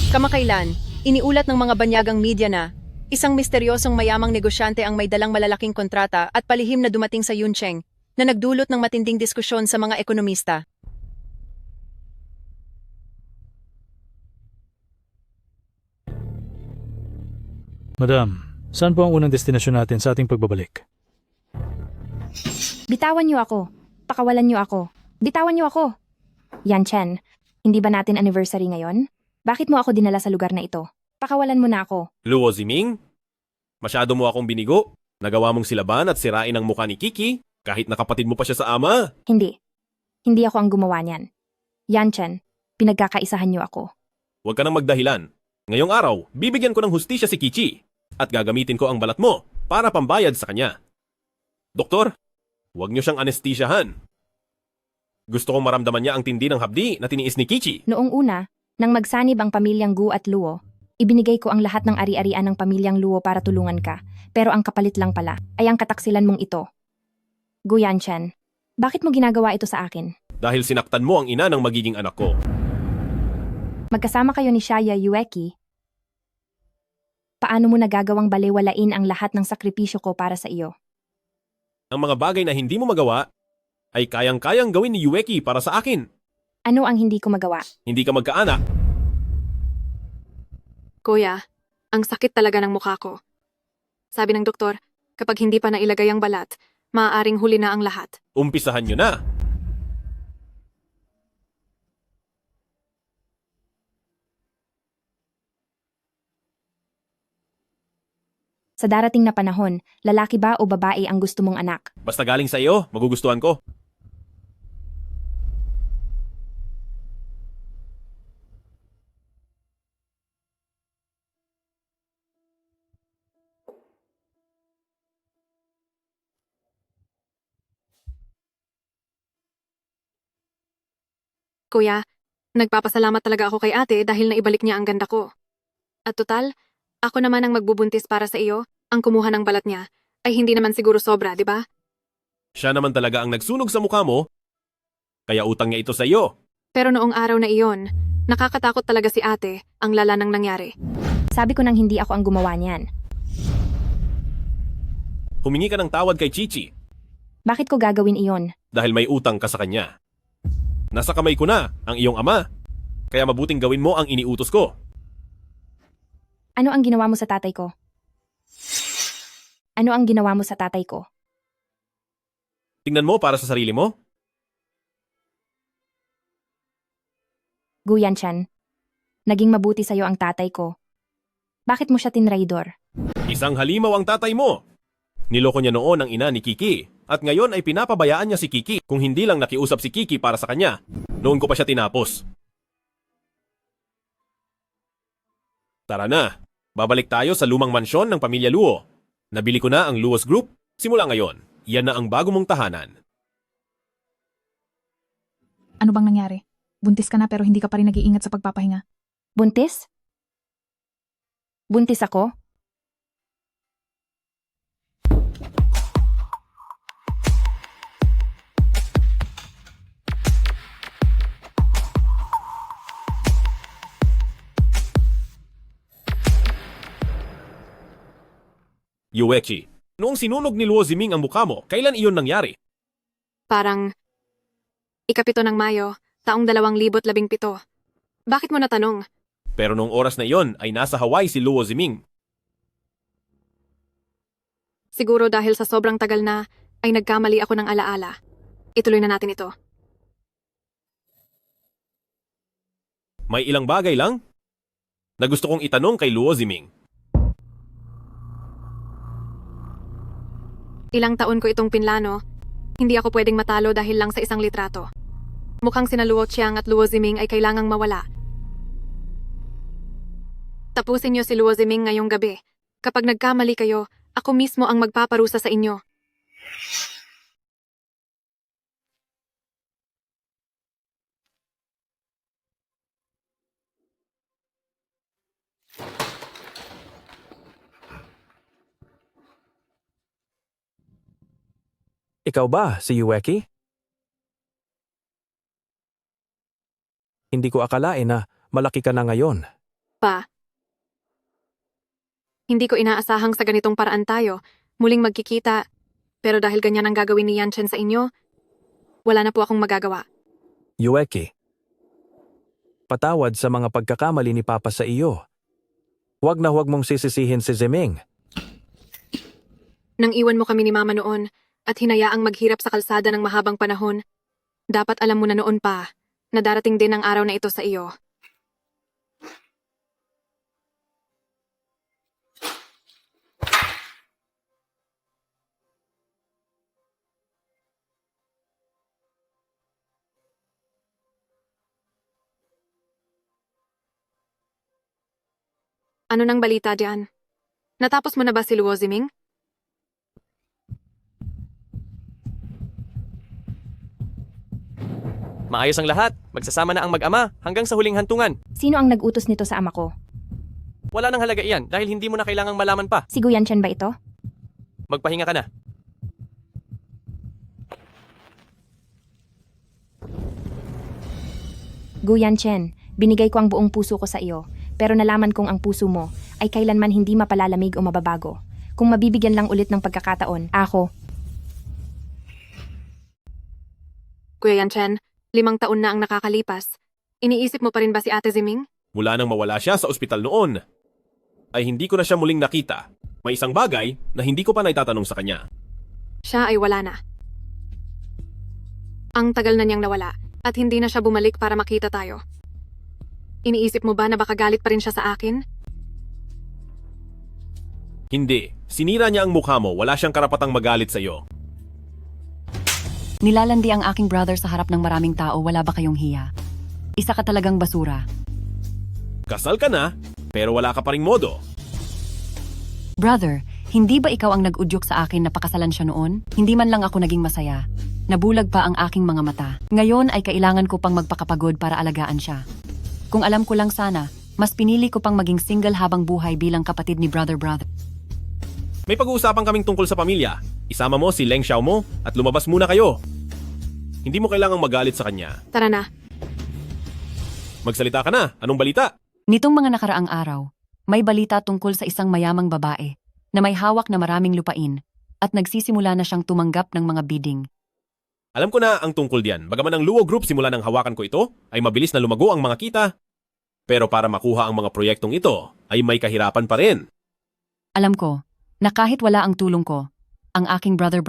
Kamakailan, iniulat ng mga banyagang media na isang misteryosong mayamang negosyante ang may dalang malalaking kontrata at palihim na dumating sa Yuncheng na nagdulot ng matinding diskusyon sa mga ekonomista. Madam, saan po ang unang destinasyon natin sa ating pagbabalik? Bitawan niyo ako. Pakawalan niyo ako. Bitawan niyo ako. Yan, Chen. Hindi ba natin anniversary ngayon? Bakit mo ako dinala sa lugar na ito? Pakawalan mo na ako. Luo Ziming? Masyado mo akong binigo. Nagawa mong silaban at sirain ang mukha ni Kiki kahit nakapatid mo pa siya sa ama. Hindi. Hindi ako ang gumawa niyan. Yan, Chen. Pinagkakaisahan niyo ako. Huwag ka nang magdahilan. Ngayong araw, bibigyan ko ng hustisya si Kichi at gagamitin ko ang balat mo para pambayad sa kanya. Doktor, huwag niyo siyang anestisyahan. Gusto kong maramdaman niya ang tindi ng hapdi na tiniis ni Kichi. Noong una, nang magsanib ang pamilyang Gu at Luo, ibinigay ko ang lahat ng ari-arian ng pamilyang Luo para tulungan ka. Pero ang kapalit lang pala ay ang kataksilan mong ito. Gu Yanchen, bakit mo ginagawa ito sa akin? Dahil sinaktan mo ang ina ng magiging anak ko. Magkasama kayo ni Shaya Yueki. Paano mo nagagawang balewalain ang lahat ng sakripisyo ko para sa iyo? Ang mga bagay na hindi mo magawa ay kayang-kayang gawin ni Yueki para sa akin. Ano ang hindi ko magawa? Hindi ka magkaanak. Kuya, ang sakit talaga ng mukha ko. Sabi ng doktor, kapag hindi pa nailagay ang balat, maaaring huli na ang lahat. Umpisahan niyo na. Sa darating na panahon, lalaki ba o babae ang gusto mong anak? Basta galing sa iyo, magugustuhan ko. Kuya, nagpapasalamat talaga ako kay ate dahil naibalik niya ang ganda ko. At total, ako naman ang magbubuntis para sa iyo, ang kumuha ng balat niya, ay hindi naman siguro sobra, di ba? Siya naman talaga ang nagsunog sa mukha mo, kaya utang niya ito sa iyo. Pero noong araw na iyon, nakakatakot talaga si ate, ang lala ng nangyari. Sabi ko nang hindi ako ang gumawa niyan. Humingi ka ng tawad kay Chichi Bakit ko gagawin iyon? dahil may utang ka sa kanya. Nasa kamay ko na ang iyong ama, kaya mabuting gawin mo ang iniutos ko. Ano ang ginawa mo sa tatay ko? Ano ang ginawa mo sa tatay ko? Tingnan mo para sa sarili mo. Gu Yanchen, naging mabuti sa'yo ang tatay ko. Bakit mo siya tinraidor? Isang halimaw ang tatay mo. Niloko niya noon ang ina ni Kiki at ngayon ay pinapabayaan niya si Kiki kung hindi lang nakiusap si Kiki para sa kanya. Noon ko pa siya tinapos. Tara na, babalik tayo sa lumang mansyon ng pamilya Luo. Nabili ko na ang Luo's Group. Simula ngayon, yan na ang bago mong tahanan. Ano bang nangyari? Buntis ka na pero hindi ka pa rin nag-iingat sa pagpapahinga. Buntis? Buntis ako? Yueki, noong sinunog ni Luo Ziming ang mukha mo, kailan iyon nangyari? Parang, ikapito ng Mayo, taong 2017. Bakit mo natanong? Pero noong oras na iyon ay nasa Hawaii si Luo Ziming. Siguro dahil sa sobrang tagal na, ay nagkamali ako ng alaala. Ituloy na natin ito. May ilang bagay lang na gusto kong itanong kay Luo Ziming. Ilang taon ko itong pinlano, hindi ako pwedeng matalo dahil lang sa isang litrato. Mukhang sina Luo Chiang at Luo Ziming ay kailangang mawala. Tapusin niyo si Luo Ziming ngayong gabi. Kapag nagkamali kayo, ako mismo ang magpaparusa sa inyo. Ikaw ba, si Yueki? Hindi ko akalain na malaki ka na ngayon. Pa, hindi ko inaasahang sa ganitong paraan tayo, muling magkikita, pero dahil ganyan ang gagawin ni Yanchen sa inyo, wala na po akong magagawa. Yueki. Patawad sa mga pagkakamali ni Papa sa iyo. Huwag na huwag mong sisisihin si Zeming. Nang iwan mo kami ni Mama noon at hinayaang maghirap sa kalsada ng mahabang panahon, dapat alam mo na noon pa na darating din ang araw na ito sa iyo. Ano nang balita diyan? Natapos mo na ba si Luo Ziming? Maayos ang lahat. Magsasama na ang mag-ama hanggang sa huling hantungan. Sino ang nag-utos nito sa ama ko? Wala nang halaga iyan dahil hindi mo na kailangang malaman pa. Si Gu Yanchen ba ito? Magpahinga ka na. Gu Yanchen, binigay ko ang buong puso ko sa iyo, pero nalaman kong ang puso mo ay kailanman hindi mapalalamig o mababago. Kung mabibigyan lang ulit ng pagkakataon, ako, Kuya Yanchen, 5 taon na ang nakakalipas. Iniisip mo pa rin ba si Ate Ziming? Mula nang mawala siya sa ospital noon, ay hindi ko na siya muling nakita. May isang bagay na hindi ko pa naitatanong sa kanya. Siya ay wala na. Ang tagal na niyang nawala at hindi na siya bumalik para makita tayo. Iniisip mo ba na baka galit pa rin siya sa akin? Hindi. Sinira niya ang mukha mo. Wala siyang karapatang magalit sa iyo. Nilalandi ang aking brother sa harap ng maraming tao, wala ba kayong hiya? Isa ka talagang basura. Kasal ka na, pero wala ka pa ring modo. Brother, hindi ba ikaw ang nag-udyok sa akin na pakasalan siya noon? Hindi man lang ako naging masaya. Nabulag pa ang aking mga mata. Ngayon ay kailangan ko pang magpakapagod para alagaan siya. Kung alam ko lang sana, mas pinili ko pang maging single habang buhay bilang kapatid ni brother. May pag-uusapan kaming tungkol sa pamilya. Isama mo si Leng Xiao mo at lumabas muna kayo. Hindi mo kailangang magalit sa kanya. Tara na. Magsalita ka na. Anong balita? Nitong mga nakaraang araw, may balita tungkol sa isang mayamang babae na may hawak na maraming lupain at nagsisimula na siyang tumanggap ng mga bidding. Alam ko na ang tungkol diyan. Bagaman ang Luo Group simula ng hawakan ko ito, ay mabilis na lumago ang mga kita. Pero para makuha ang mga proyektong ito, ay may kahirapan pa rin. Alam ko na kahit wala ang tulong ko, ang aking brother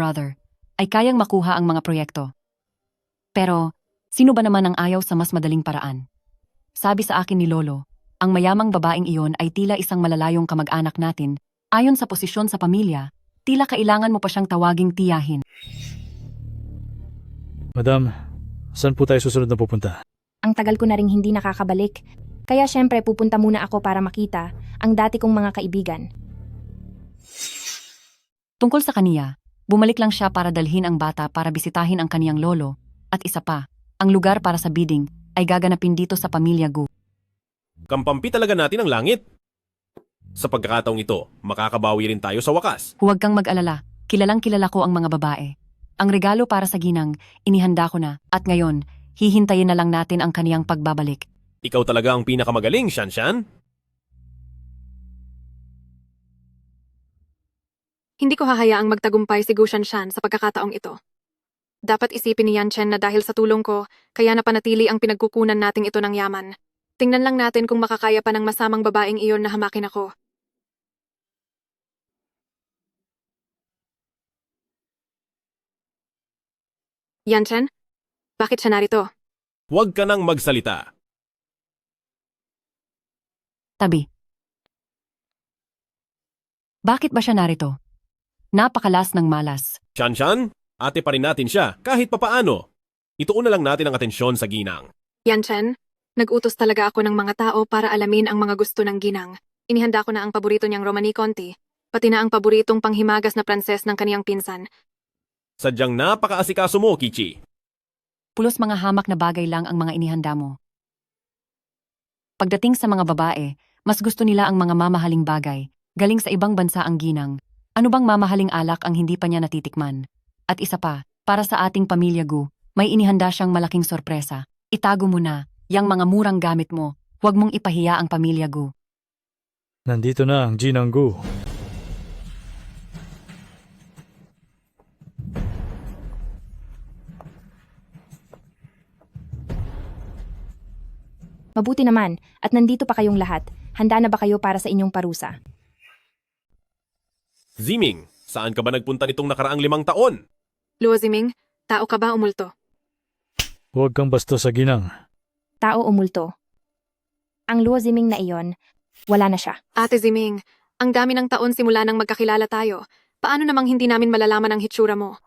ay kayang makuha ang mga proyekto. Pero, sino ba naman ang ayaw sa mas madaling paraan? Sabi sa akin ni Lolo, ang mayamang babaeng iyon ay tila isang malalayong kamag-anak natin. Ayon sa posisyon sa pamilya, tila kailangan mo pa siyang tawaging tiyahin. Madam, saan po tayo susunod na pupunta? ang tagal ko na ring hindi nakakabalik. Kaya syempre pupunta muna ako para makita ang dati kong mga kaibigan. Tungkol sa kaniya, bumalik lang siya para dalhin ang bata para bisitahin ang kaniyang lolo, at isa pa, ang lugar para sa bidding ay gaganapin dito sa pamilya Gu. Kampampi talaga natin ang langit. Sa pagkakataong ito, makakabawi rin tayo sa wakas. Huwag kang mag-alala, kilalang kilala ko ang mga babae. Ang regalo para sa ginang, inihanda ko na, at ngayon, hihintayin na lang natin ang kaniyang pagbabalik. Ikaw talaga ang pinakamagaling, Shanshan. Hindi ko hahayaang magtagumpay si Gu Shanshan sa pagkakataong ito. Dapat isipin ni Yanchen na dahil sa tulong ko, kaya napanatili ang pinagkukunan nating ito ng yaman. Tingnan lang natin kung makakaya pa ng masamang babaeng iyon na hamakin ako. Yanchen, bakit siya narito? Huwag ka nang magsalita. Tabi. Bakit ba siya narito? Napakalas ng malas. Shanshan, ate pa rin natin siya kahit papaano. Ituon na lang natin ang atensyon sa ginang. Yanchen, nag-utos talaga ako ng mga tao para alamin ang mga gusto ng ginang. Inihanda ko na ang paborito niyang Romani Conti, pati na ang paboritong panghimagas na Pranses ng kaniyang pinsan. Sadyang napakaasikaso mo, Kichi. Pulos mga hamak na bagay lang ang mga inihanda mo. Pagdating sa mga babae, mas gusto nila ang mga mamahaling bagay. Galing sa ibang bansa ang ginang. Ano bang mamahaling alak ang hindi pa niya natitikman? At isa pa, para sa ating pamilya Gu, may inihanda siyang malaking sorpresa. Itago mo na, yang mga murang gamit mo. Huwag mong ipahiya ang pamilya Gu. Nandito na ang Jinanggu. Mabuti naman, at nandito pa kayong lahat. Handa na ba kayo para sa inyong parusa? Ziming, saan ka ba nagpunta nitong nakaraang 5 taon? Luo Ziming, tao ka ba o multo? Huwag kang bastos sa ginang. Tao o multo? Ang Luo Ziming na iyon, wala na siya. Ate Ziming, ang dami ng taon simula nang magkakilala tayo. Paano namang hindi namin malalaman ang hitsura mo?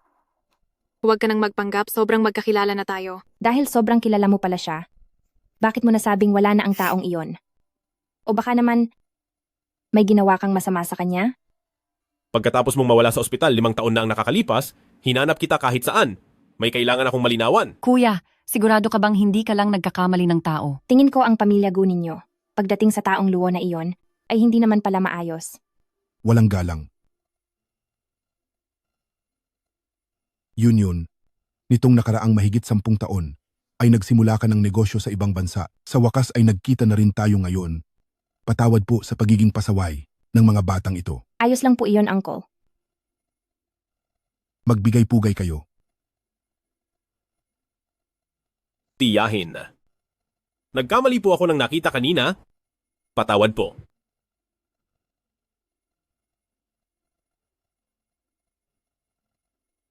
Huwag ka nang magpanggap, sobrang magkakilala na tayo. Dahil sobrang kilala mo pala siya, bakit mo nasabing wala na ang taong iyon? O baka naman, may ginawa kang masama sa kanya? Pagkatapos mong mawala sa ospital 5 taon na ang nakakalipas, hinanap kita kahit saan. May kailangan akong malinawan. Kuya, sigurado ka bang hindi ka lang nagkakamali ng tao? Tingin ko ang pamilya Gu ninyo, pagdating sa taong Luo na iyon, ay hindi naman pala maayos. Walang galang. Yun. Nitong nakaraang mahigit 10 taon, ay nagsimula ka ng negosyo sa ibang bansa. Sa wakas ay nagkita na rin tayo ngayon. Patawad po sa pagiging pasaway ng mga batang ito. Ayos lang po iyon, Uncle. Magbigay-pugay kayo. Tiyahin. Nagkamali po ako nang nakita kanina. Patawad po.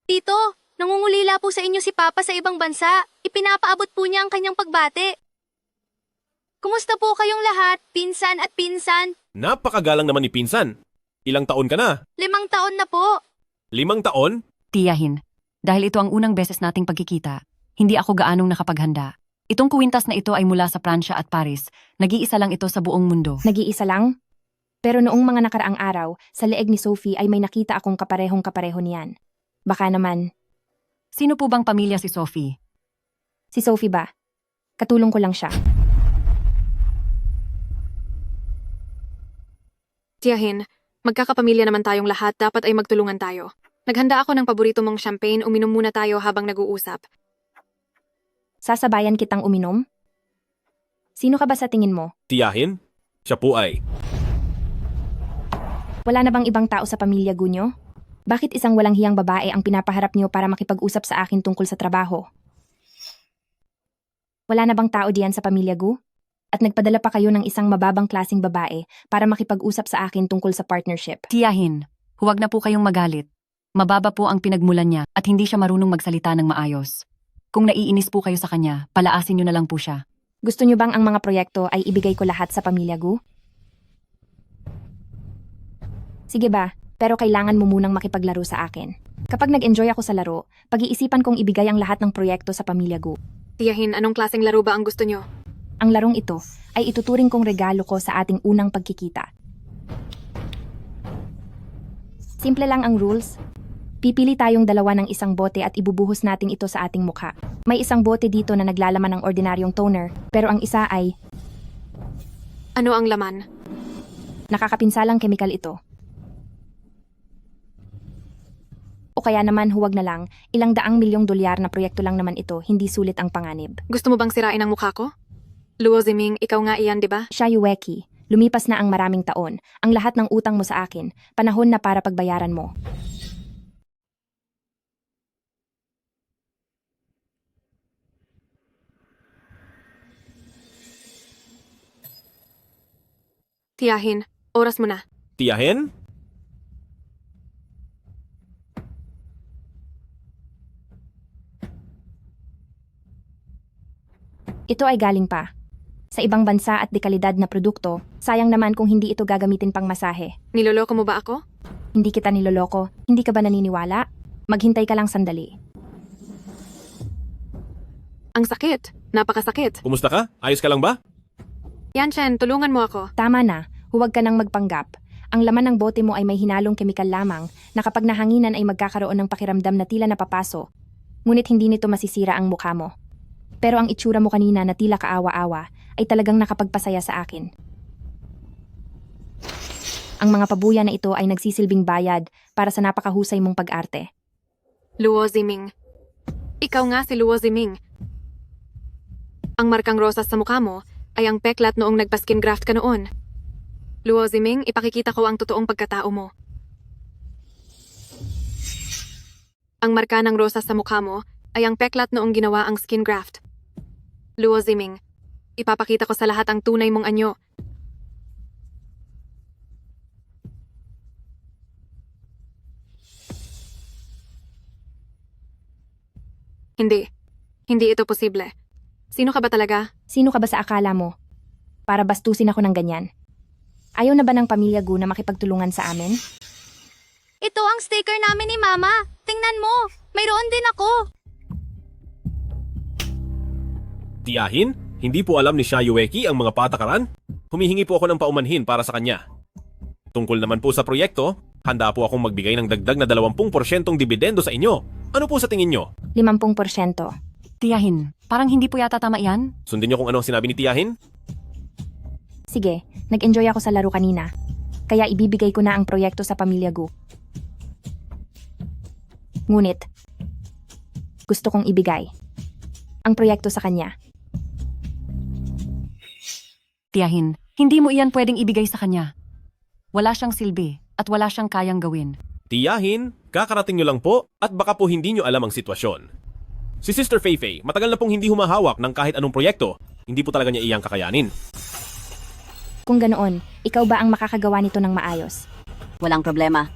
Tito, nangungulila po sa inyo si Papa sa ibang bansa. Ipinapaabot po niya ang kanyang pagbate. Kumusta po kayong lahat, pinsan at pinsan? Napakagalang naman ni Pinsan. Ilang taon ka na? 5 taon na po. 5 taon? Tiyahin, dahil ito ang unang beses nating pagkikita, hindi ako gaanong nakapaghanda. Itong kuwintas na ito ay mula sa Pransya at Paris. Nag-iisa lang ito sa buong mundo. Nag-iisa lang? Pero noong mga nakaraang araw, sa leeg ni Sophie ay may nakita akong kaparehong-kapareho niyan. Baka naman, Sino po bang pamilya si Sophie? si Sophie ba? Katulong ko lang siya. Tiyahin, magkakapamilya naman tayong lahat, dapat ay magtulungan tayo. Naghanda ako ng paborito mong champagne, uminom muna tayo habang nag-uusap. Sasabayan kitang uminom? Sino ka ba sa tingin mo? Tiyahin? Siya po ay. Wala na bang ibang tao sa pamilya Gu nyo? Bakit isang walang hiyang babae ang pinapaharap niyo para makipag-usap sa akin tungkol sa trabaho? Wala na bang tao diyan sa pamilya Gu? At nagpadala pa kayo ng isang mababang klasing babae para makipag-usap sa akin tungkol sa partnership. Tiyahin, huwag na po kayong magalit. Mababa po ang pinagmulan niya at hindi siya marunong magsalita ng maayos. Kung naiinis po kayo sa kanya, palaasin niyo na lang po siya. Gusto niyo bang ang mga proyekto ay ibigay ko lahat sa pamilya Gu? Sige ba, pero kailangan mo munang makipaglaro sa akin. Kapag nag-enjoy ako sa laro, pag-iisipan kong ibigay ang lahat ng proyekto sa pamilya Gu. Tiyahin, anong klaseng laro ba ang gusto nyo? Ang larong ito ay ituturing kong regalo ko sa ating unang pagkikita. Simple lang ang rules. Pipili tayong dalawa ng isang bote at ibubuhos natin ito sa ating mukha. May isang bote dito na naglalaman ng ordinaryong toner, pero ang isa ay Ano ang laman? nakakapinsalang kemikal ito. O kaya naman huwag na lang, ilang daang milyong dolyar na proyekto lang naman ito, hindi sulit ang panganib. Gusto mo bang sirain ang mukha ko? Luo Ziming, ikaw nga iyan, di ba? Siya Yueki, lumipas na ang maraming taon, ang lahat ng utang mo sa akin, panahon na para pagbayaran mo. Tiyahin, oras mo na. Tiyahin? Ito ay galing pa sa ibang bansa at dekalidad na produkto, sayang naman kung hindi ito gagamitin pang masahe. Niloloko mo ba ako? Hindi kita niloloko, hindi ka ba naniniwala? Maghintay ka lang sandali. Ang sakit. Napakasakit. Kumusta ka? Ayos ka lang ba? Yanchen, tulungan mo ako. Tama na, huwag ka nang magpanggap. Ang laman ng bote mo ay may hinalong kemikal lamang na kapag nahanginan ay magkakaroon ng pakiramdam na tila napapaso. Ngunit hindi nito masisira ang mukha mo. Pero ang itsura mo kanina na tila kaawa-awa ay talagang nakapagpasaya sa akin. Ang mga pabuya na ito ay nagsisilbing bayad para sa napakahusay mong pag-arte. Luo Ziming. Ikaw nga si Luo Ziming. Ang markang rosas sa mukha mo ay ang peklat noong nagpa-skin graft ka noon. Luo Ziming, ipakikita ko ang totoong pagkatao mo. Ang marka ng rosas sa mukha mo ay ang peklat noong ginawa ang skin graft. Luo Ziming, ipapakita ko sa lahat ang tunay mong anyo. Hindi. Hindi ito posible. Sino ka ba talaga? Sino ka ba sa akala mo? Para bastusin ako ng ganyan. Ayaw na ba ng pamilya Gu na makipagtulungan sa amin? Ito ang sticker namin ni Mama. Tingnan mo, mayroon din ako. Tiyahin? Hindi po alam ni Shayueki ang mga patakaran? Humihingi po ako ng paumanhin para sa kanya. Tungkol naman po sa proyekto, handa po akong magbigay ng dagdag na 20% dibidendo sa inyo. Ano po sa tingin nyo? 50%. Tiyahin, parang hindi po yata tama yan. Sundin nyo kung ano ang sinabi ni Tiyahin? Sige, nag-enjoy ako sa laro kanina. Kaya ibibigay ko na ang proyekto sa pamilya Gu. Ngunit, gusto kong ibigay ang proyekto sa kanya. Tiyahin, hindi mo iyan pwedeng ibigay sa kanya. Wala siyang silbi at wala siyang kayang gawin. Tiyahin, kakarating nyo lang po at baka po hindi nyo alam ang sitwasyon. Si Sister Feifei, matagal na pong hindi humahawak ng kahit anong proyekto. Hindi po talaga niya iyang kakayanin. Kung ganoon, ikaw ba ang makakagawa nito ng maayos? Walang problema.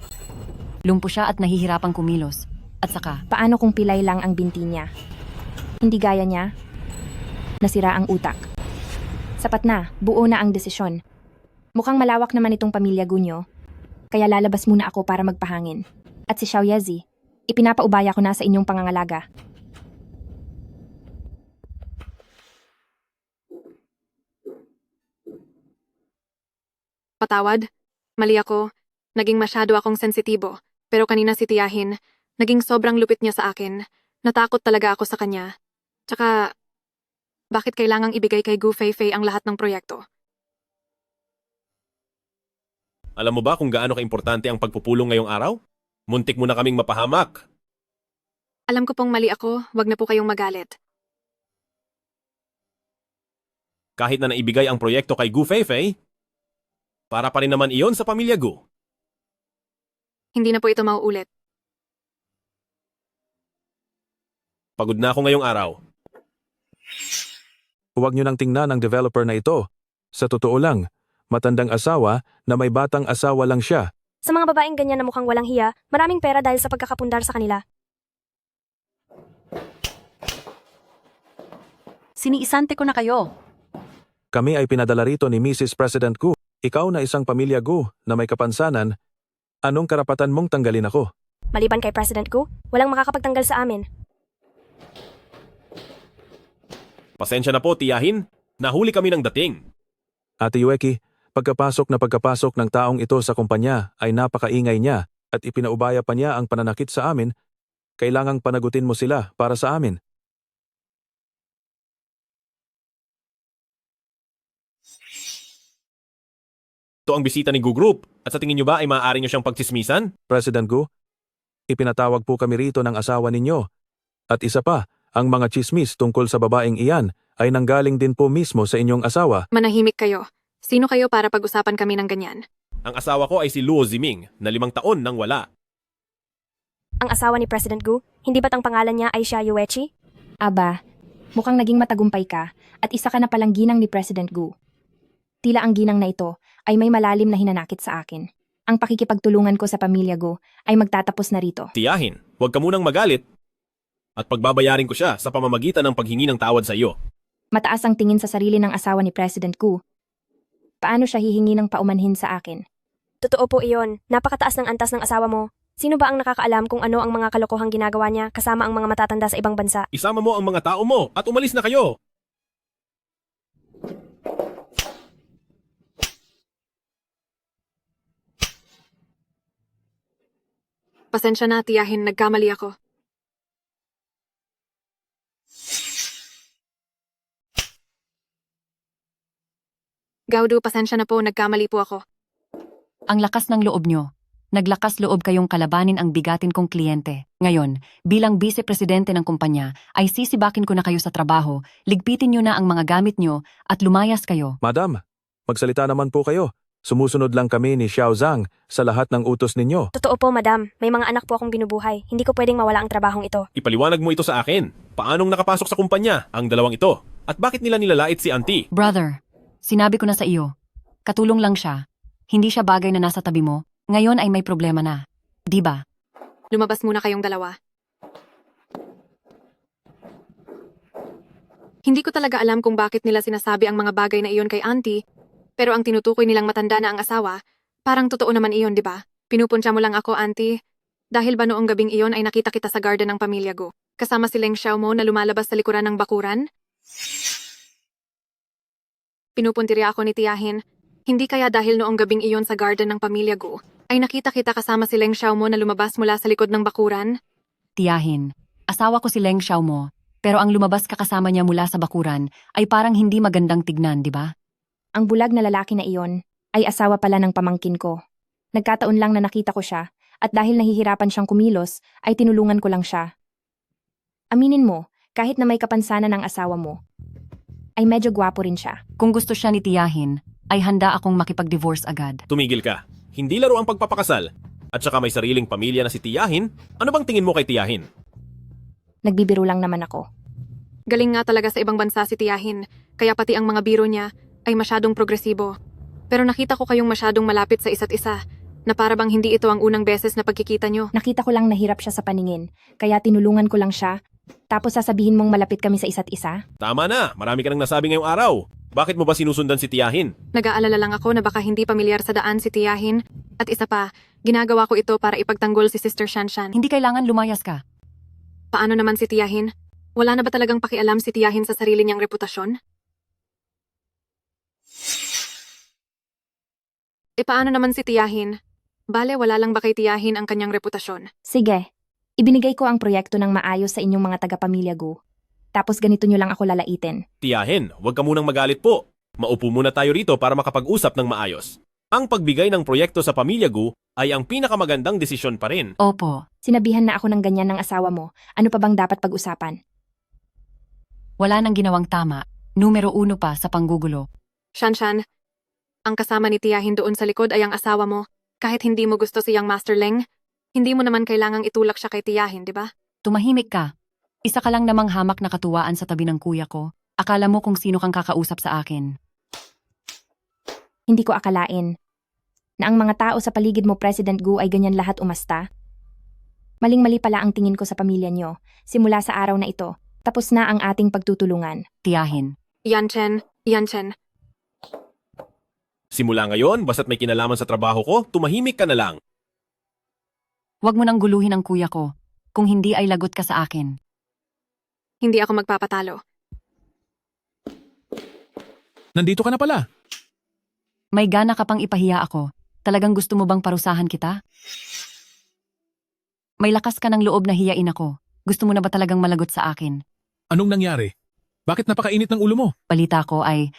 Lumpo siya at nahihirapang kumilos. At saka, Paano kung pilay lang ang binti niya? Hindi gaya niya? Nasira ang utak. Sapat na, buo na ang desisyon. Mukhang malawak naman itong pamilya Gunyo. Kaya lalabas muna ako para magpahangin. At si Xiaoyezi, ipinapaubaya ko na sa inyong pangangalaga. Patawad? Mali ako. Naging masyado akong sensitibo. Pero kanina si Tiyahin, naging sobrang lupit niya sa akin. Natakot talaga ako sa kanya. Tsaka, bakit kailangang ibigay kay Gu Feifei ang lahat ng proyekto? Alam mo ba kung gaano kaimportante ang pagpupulong ngayong araw? Muntik mo na kaming mapahamak. Alam ko pong mali ako, wag na po kayong magalit. Kahit na naibigay ang proyekto kay Gu Feifei, para pa rin naman iyon sa pamilya Gu. Hindi na po ito mauulit. Pagod na ako ngayong araw. Huwag nyo nang tingnan ang developer na ito. Sa totoo lang, matandang asawa na may batang asawa lang siya. Sa mga babaeng ganyan na mukhang walang hiya, maraming pera dahil sa pagkakapundar sa kanila. siniisante ko na kayo. Kami ay pinadala rito ni Mrs. President Gu. Ikaw na isang pamilya Gu na may kapansanan, anong karapatan mong tanggalin ako? Maliban kay President Gu, walang makakapagtanggal sa amin. Pasensya na po, Tiyahin. Nahuli kami ng dating. Ate Yueki, pagkapasok ng taong ito sa kumpanya ay napakaingay niya at ipinaubaya pa niya ang pananakit sa amin, kailangang panagutin mo sila para sa amin. Ito ang bisita ni Gu Group at sa tingin nyo ba ay maaari nyo siyang pagtsismisan? President Gu, ipinatawag po kami rito ng asawa ninyo. At isa pa, ang mga chismis tungkol sa babaeng iyan ay nanggaling din po mismo sa inyong asawa. Manahimik kayo. Sino kayo para pag-usapan kami ng ganyan? Ang asawa ko ay si Luo Ziming na 5 taon nang wala. Ang asawa ni President Gu, hindi ba't ang pangalan niya ay Xia Yuechi? Aba, mukhang naging matagumpay ka at isa ka na palang ginang ni President Gu. Tila ang ginang na ito ay may malalim na hinanakit sa akin. Ang pakikipagtulungan ko sa pamilya Gu ay magtatapos na rito. Tiyahin, huwag ka munang magalit. At pagbabayarin ko siya sa pamamagitan ng paghingi ng tawad sa iyo. Mataas ang tingin sa sarili ng asawa ni President Gu. Paano siya hihingi ng paumanhin sa akin? Totoo po iyon. Napakataas ng antas ng asawa mo. Sino ba ang nakakaalam kung ano ang mga kalokohang ginagawa niya kasama ang mga matatanda sa ibang bansa? Isama mo ang mga tao mo at umalis na kayo. Pasensya na, Tiyahin, nagkamali ako. Gaudu, pasensya na po, nagkamali po ako. Ang lakas ng loob nyo. Naglakas loob kayong kalabanin ang bigatin kong kliyente. Ngayon, bilang vice-presidente ng kumpanya, ay sisibakin ko na kayo sa trabaho, ligpitin nyo na ang mga gamit nyo at lumayas kayo. Madam, magsalita naman po kayo. Sumusunod lang kami ni Xiao Zhang sa lahat ng utos ninyo. Totoo po, madam. May mga anak po akong binubuhay. Hindi ko pwedeng mawala ang trabahong ito. Ipaliwanag mo ito sa akin. Paanong nakapasok sa kumpanya ang dalawang ito? At bakit nila nilalait si Auntie? Brother, sinabi ko na sa iyo. Katulong lang siya. Hindi siya bagay na nasa tabi mo. Ngayon ay may problema na. Di ba? Lumabas muna kayong dalawa. Hindi ko talaga alam kung bakit nila sinasabi ang mga bagay na iyon kay Auntie, pero ang tinutukoy nilang matanda na ang asawa, parang totoo naman iyon, di ba? Pinupunsya mo lang ako, Auntie. Dahil ba noong gabing iyon ay nakita kita sa garden ng pamilya Go, kasama si Leng Xiao mo na lumalabas sa likuran ng bakuran? Pinupuntirya ako ni Tiyahin. Hindi kaya dahil noong gabing iyon sa garden ng pamilya Go, ay nakita kita kasama si Leng Xiao mo na lumabas mula sa likod ng bakuran? Tiyahin, asawa ko si Leng Xiao mo, pero ang lumabas ka kasama niya mula sa bakuran ay parang hindi magandang tignan, di ba? Ang bulag na lalaki na iyon ay asawa pala ng pamangkin ko. Nagkataon lang na nakita ko siya at dahil nahihirapan siyang kumilos ay tinulungan ko lang siya. Aminin mo, kahit na may kapansanan ng asawa mo, ay medyo gwapo rin siya. Kung gusto siya ni Tiyahin, ay handa akong makipag-divorce agad. Tumigil ka. Hindi laro ang pagpapakasal. At saka may sariling pamilya na si Tiyahin. Ano bang tingin mo kay Tiyahin? Nagbibiro lang naman ako. Galing nga talaga sa ibang bansa si Tiyahin, kaya pati ang mga biro niya ay masyadong progresibo. Pero nakita ko kayong masyadong malapit sa isa't isa, na para bang hindi ito ang unang beses na pagkikita nyo. Nakita ko lang nahirap siya sa paningin, kaya tinulungan ko lang siya. Tapos sasabihin mong malapit kami sa isa't isa? Tama na, marami ka nang nasabi ngayong araw. Bakit mo ba sinusundan si Tiyahin? Nag-aalala lang ako na baka hindi pamilyar sa daan si Tiyahin. At isa pa, ginagawa ko ito para ipagtanggol si Sister Shanshan. Hindi kailangan lumayas ka. Paano naman si Tiyahin? Wala na ba talagang pakialam si Tiyahin sa sarili niyang reputasyon? Paano naman si Tiyahin? Bale, wala lang ba kay Tiyahin ang kanyang reputasyon? Sige, ibinigay ko ang proyekto ng maayos sa inyong mga taga-pamilya Gu. Tapos ganito nyo lang ako lalaitin. Tiyahin, huwag ka munang magalit po. Maupo muna tayo rito para makapag-usap ng maayos. Ang pagbigay ng proyekto sa pamilya Gu ay ang pinakamagandang desisyon pa rin. Opo, Sinabihan na ako ng ganyan ng asawa mo. Ano pa bang dapat pag-usapan? wala nang ginawang tama. Numero 1 pa sa panggugulo. Shanshan, ang kasama ni Tiyahin doon sa likod ay ang asawa mo. Kahit hindi mo gusto siyang Master Leng, hindi mo naman kailangang itulak siya kay Tiyahin, di ba? Tumahimik ka. Isa ka lang namang hamak na katuwaan sa tabi ng kuya ko. Akala mo kung sino kang kakausap sa akin. Hindi ko akalain na ang mga tao sa paligid mo, President Gu, ay ganyan lahat umasta. Maling-mali pala ang tingin ko sa pamilya nyo. Simula sa araw na ito, tapos na ang ating pagtutulungan. Tiyahin. Yanchen. Simula ngayon, basta't may kinalaman sa trabaho ko, tumahimik ka na lang. Huwag mo nang guluhin ang kuya ko. Kung hindi ay lagot ka sa akin. Hindi ako magpapatalo. Nandito ka na pala. May gana ka pang ipahiya ako. Talagang gusto mo bang parusahan kita? May lakas ka ng loob na hiyain ako. Gusto mo na ba talagang malagot sa akin? Anong nangyari? Bakit napakainit ng ulo mo? Balita ko ay,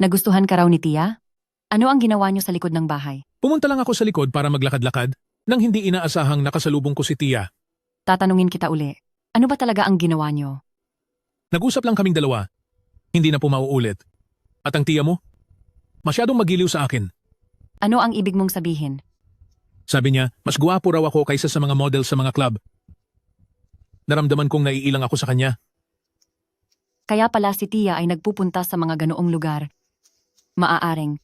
nagustuhan ka raw ni Tia? Ano ang ginawa niyo sa likod ng bahay? Pumunta lang ako sa likod para maglakad-lakad nang hindi inaasahang nakasalubong ko si Tia. Tatanungin kita uli. Ano ba talaga ang ginawa niyo? Nag-usap lang kaming dalawa. Hindi na po mauulit. At ang Tia mo? Masyadong magiliw sa akin. Ano ang ibig mong sabihin? Sabi niya, mas guwapo raw ako kaysa sa mga model sa mga club. Naramdaman kong naiilang ako sa kanya. Kaya pala si Tia ay nagpupunta sa mga ganoong lugar. Maaaring.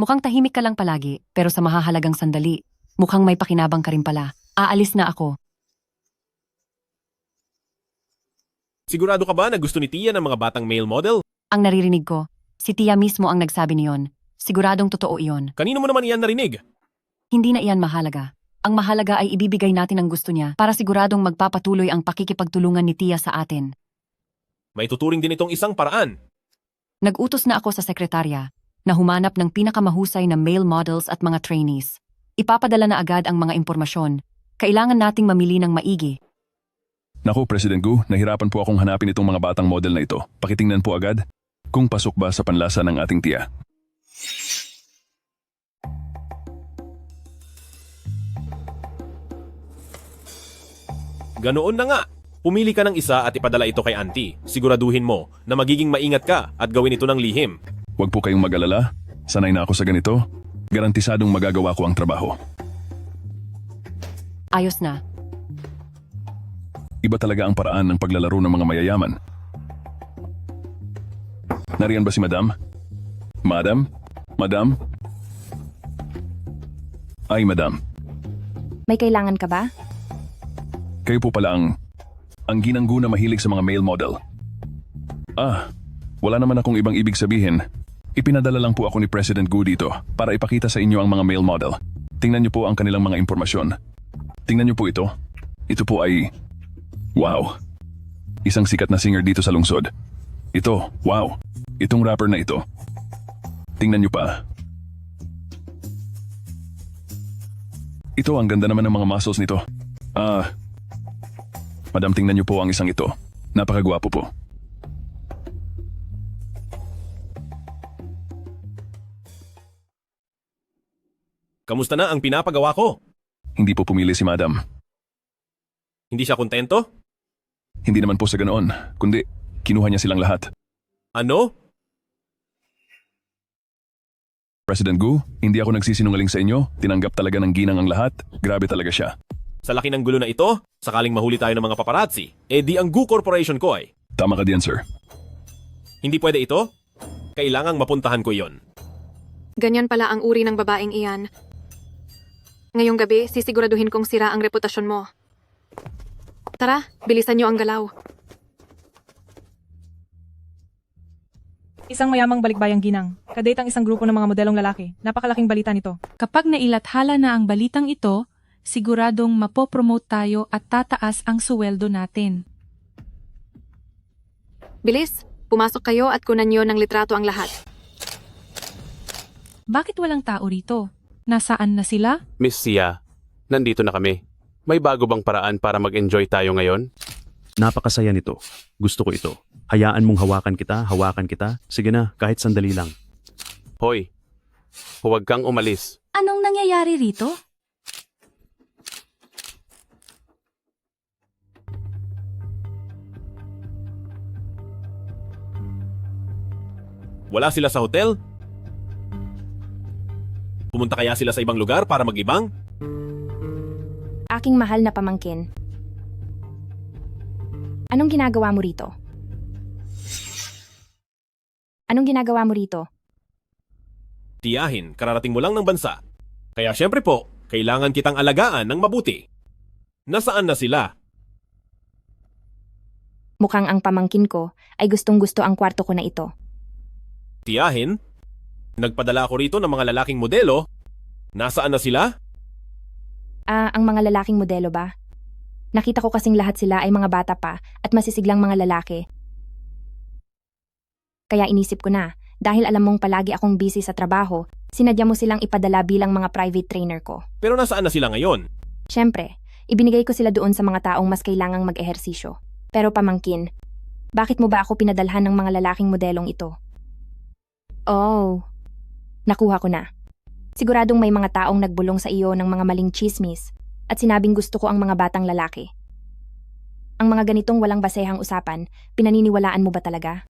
Mukhang tahimik ka lang palagi, pero sa mahahalagang sandali, mukhang may pakinabang ka rin pala. Aalis na ako. Sigurado ka ba na gusto ni Tia ng mga batang male model? Ang naririnig ko, si Tia mismo ang nagsabi niyon. Siguradong totoo iyon. Kanino mo naman iyan narinig? Hindi na iyan mahalaga. Ang mahalaga ay ibibigay natin ang gusto niya para siguradong magpapatuloy ang pakikipagtulungan ni Tia sa atin. May tuturing din itong isang paraan. Nag-utos na ako sa sekretarya na humanap ng pinakamahusay na male models at mga trainees. Ipapadala na agad ang mga impormasyon. Kailangan nating mamili ng maigi. Naku, President Gu, nahirapan po akong hanapin itong mga batang model na ito. Pakitingnan po agad kung pasok ba sa panlasa ng ating Tia. Ganoon na nga. Pumili ka ng isa at ipadala ito kay Auntie. Siguraduhin mo na magiging maingat ka at gawin ito ng lihim. Huwag po kayong mag-alala. Sanay na ako sa ganito. Garantisadong magagawa ko ang trabaho. Ayos na. Iba talaga ang paraan ng paglalaro ng mga mayayaman. Nariyan ba si Madam? Madam? Madam? Ay, Madam. May kailangan ka ba? Kayo po pala ang ginanggu na mahilig sa mga male model. Wala naman akong ibang ibig sabihin. Ipinadala lang po ako ni President Gu dito para ipakita sa inyo ang mga male model. Tingnan niyo po ang kanilang mga impormasyon. Tingnan niyo po ito. Ito po ay... Wow! Isang sikat na singer dito sa lungsod. Ito, wow! Itong rapper na ito. Tingnan niyo pa. Ito, ang ganda naman ng mga muscles nito. Madam, tingnan niyo po ang isang ito. Napakagwapo po. Kamusta na ang pinapagawa ko? Hindi po pumili si Madam. Hindi siya kontento? Hindi naman po sa ganoon, kundi kinuha niya silang lahat. Ano? President Gu, hindi ako nagsisinungaling sa inyo. Tinanggap talaga ng ginang ang lahat. Grabe talaga siya. Sa laki ng gulo na ito, sakaling mahuli tayo ng mga paparazzi, di ang Gu Corporation ko ay. Tama ka diyan, sir. Hindi pwede ito? Kailangang mapuntahan ko iyon. Ganyan pala ang uri ng babaeng iyan. Ngayong gabi, sisiguraduhin kong sira ang reputasyon mo. Tara, bilisan niyo ang galaw. Isang mayamang balikbayang ginang. Kadate ang isang grupo ng mga modelong lalaki. Napakalaking balita nito. Kapag nailathala na ang balitang ito, siguradong mapopromote tayo at tataas ang suweldo natin. Bilis, pumasok kayo at kunan niyo ng litrato ang lahat. Bakit walang tao rito? Nasaan na sila? Miss Sia, nandito na kami. May bago bang paraan para mag-enjoy tayo ngayon? Napakasaya nito. Gusto ko ito. Hayaan mong hawakan kita. Sige na, kahit sandali lang. Hoy, huwag kang umalis. Anong nangyayari rito? Wala sila sa hotel? Pumunta kaya sila sa ibang lugar para mag-ibang? Aking mahal na pamangkin. Anong ginagawa mo rito? Tiyahin, kararating mo lang ng bansa. Kaya syempre po, kailangan kitang alagaan ng mabuti. Nasaan na sila? Mukhang ang pamangkin ko ay gustong-gusto ang kwarto ko na ito. Tiyahin, nagpadala ako rito ng mga lalaking modelo. Nasaan na sila? Ang mga lalaking modelo ba? Nakita ko kasing lahat sila ay mga bata pa at masisiglang mga lalaki. Kaya inisip ko na, dahil alam mong palagi akong busy sa trabaho, sinadya mo silang ipadala bilang mga private trainer ko. Pero nasaan na sila ngayon? Siyempre, ibinigay ko sila doon sa mga taong mas kailangang mag-ehersisyo. Pero pamangkin, bakit mo ba ako pinadalhan ng mga lalaking modelong ito? Oh, nakuha ko na. Siguradong may mga taong nagbulong sa iyo ng mga maling chismis at sinabing gusto ko ang mga batang lalaki. Ang mga ganitong walang basehang usapan, pinaniniwalaan mo ba talaga?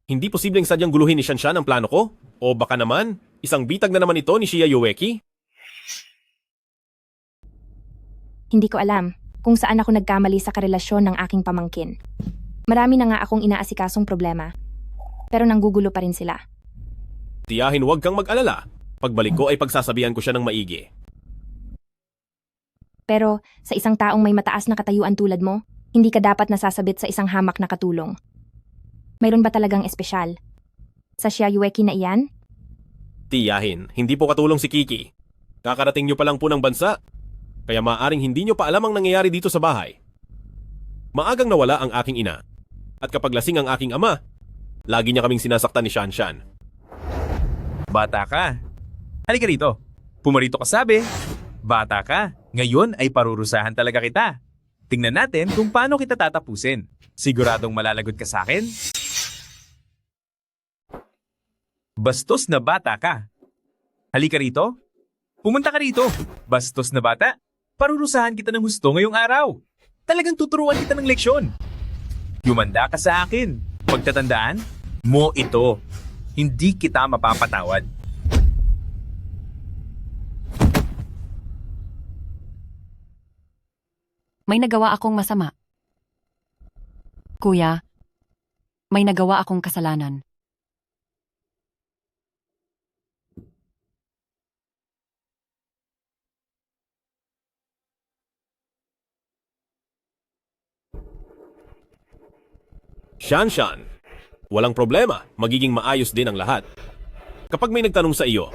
Hindi posibleng sadyang guluhin ni Shanshan ang plano ko? O baka naman, isang bitag na naman ito ni Shia Yueki? Hindi ko alam kung saan ako nagkamali sa karelasyon ng aking pamangkin. Marami na nga akong inaasikasong problema, pero nanggugulo pa rin sila. Tiyahin, huwag kang mag-alala. Pagbalik ko ay pagsasabihan ko siya ng maigi. Pero sa isang taong may mataas na katayuan tulad mo, hindi ka dapat nasasabit sa isang hamak na katulong. Mayroon ba talagang espesyal? Sa Shia Yueki na iyan? Tiyahin, hindi po katulong si Kiki. Kakarating niyo pa lang po ng bansa. Kaya maaaring hindi niyo pa alam ang nangyayari dito sa bahay. Maagang nawala ang aking ina. At kapag lasing ang aking ama, lagi niya kaming sinasaktan ni Shanshan. Bata ka. Halika rito. Pumarito ka sabi. Bata ka. Ngayon ay parurusahan talaga kita. Tingnan natin kung paano kita tatapusin. Siguradong malalagot ka sa akin? Bastos na bata ka. Halika rito. Pumunta ka rito. Bastos na bata. Parurusahan kita ng husto ngayong araw. Talagang tuturuan kita ng leksyon. Yumanda ka sa akin. Pagtatandaan mo ito. Hindi kita mapapatawad. May nagawa akong masama. Kuya, may nagawa akong kasalanan. Shanshan, walang problema, magiging maayos din ang lahat. Kapag may nagtanong sa iyo,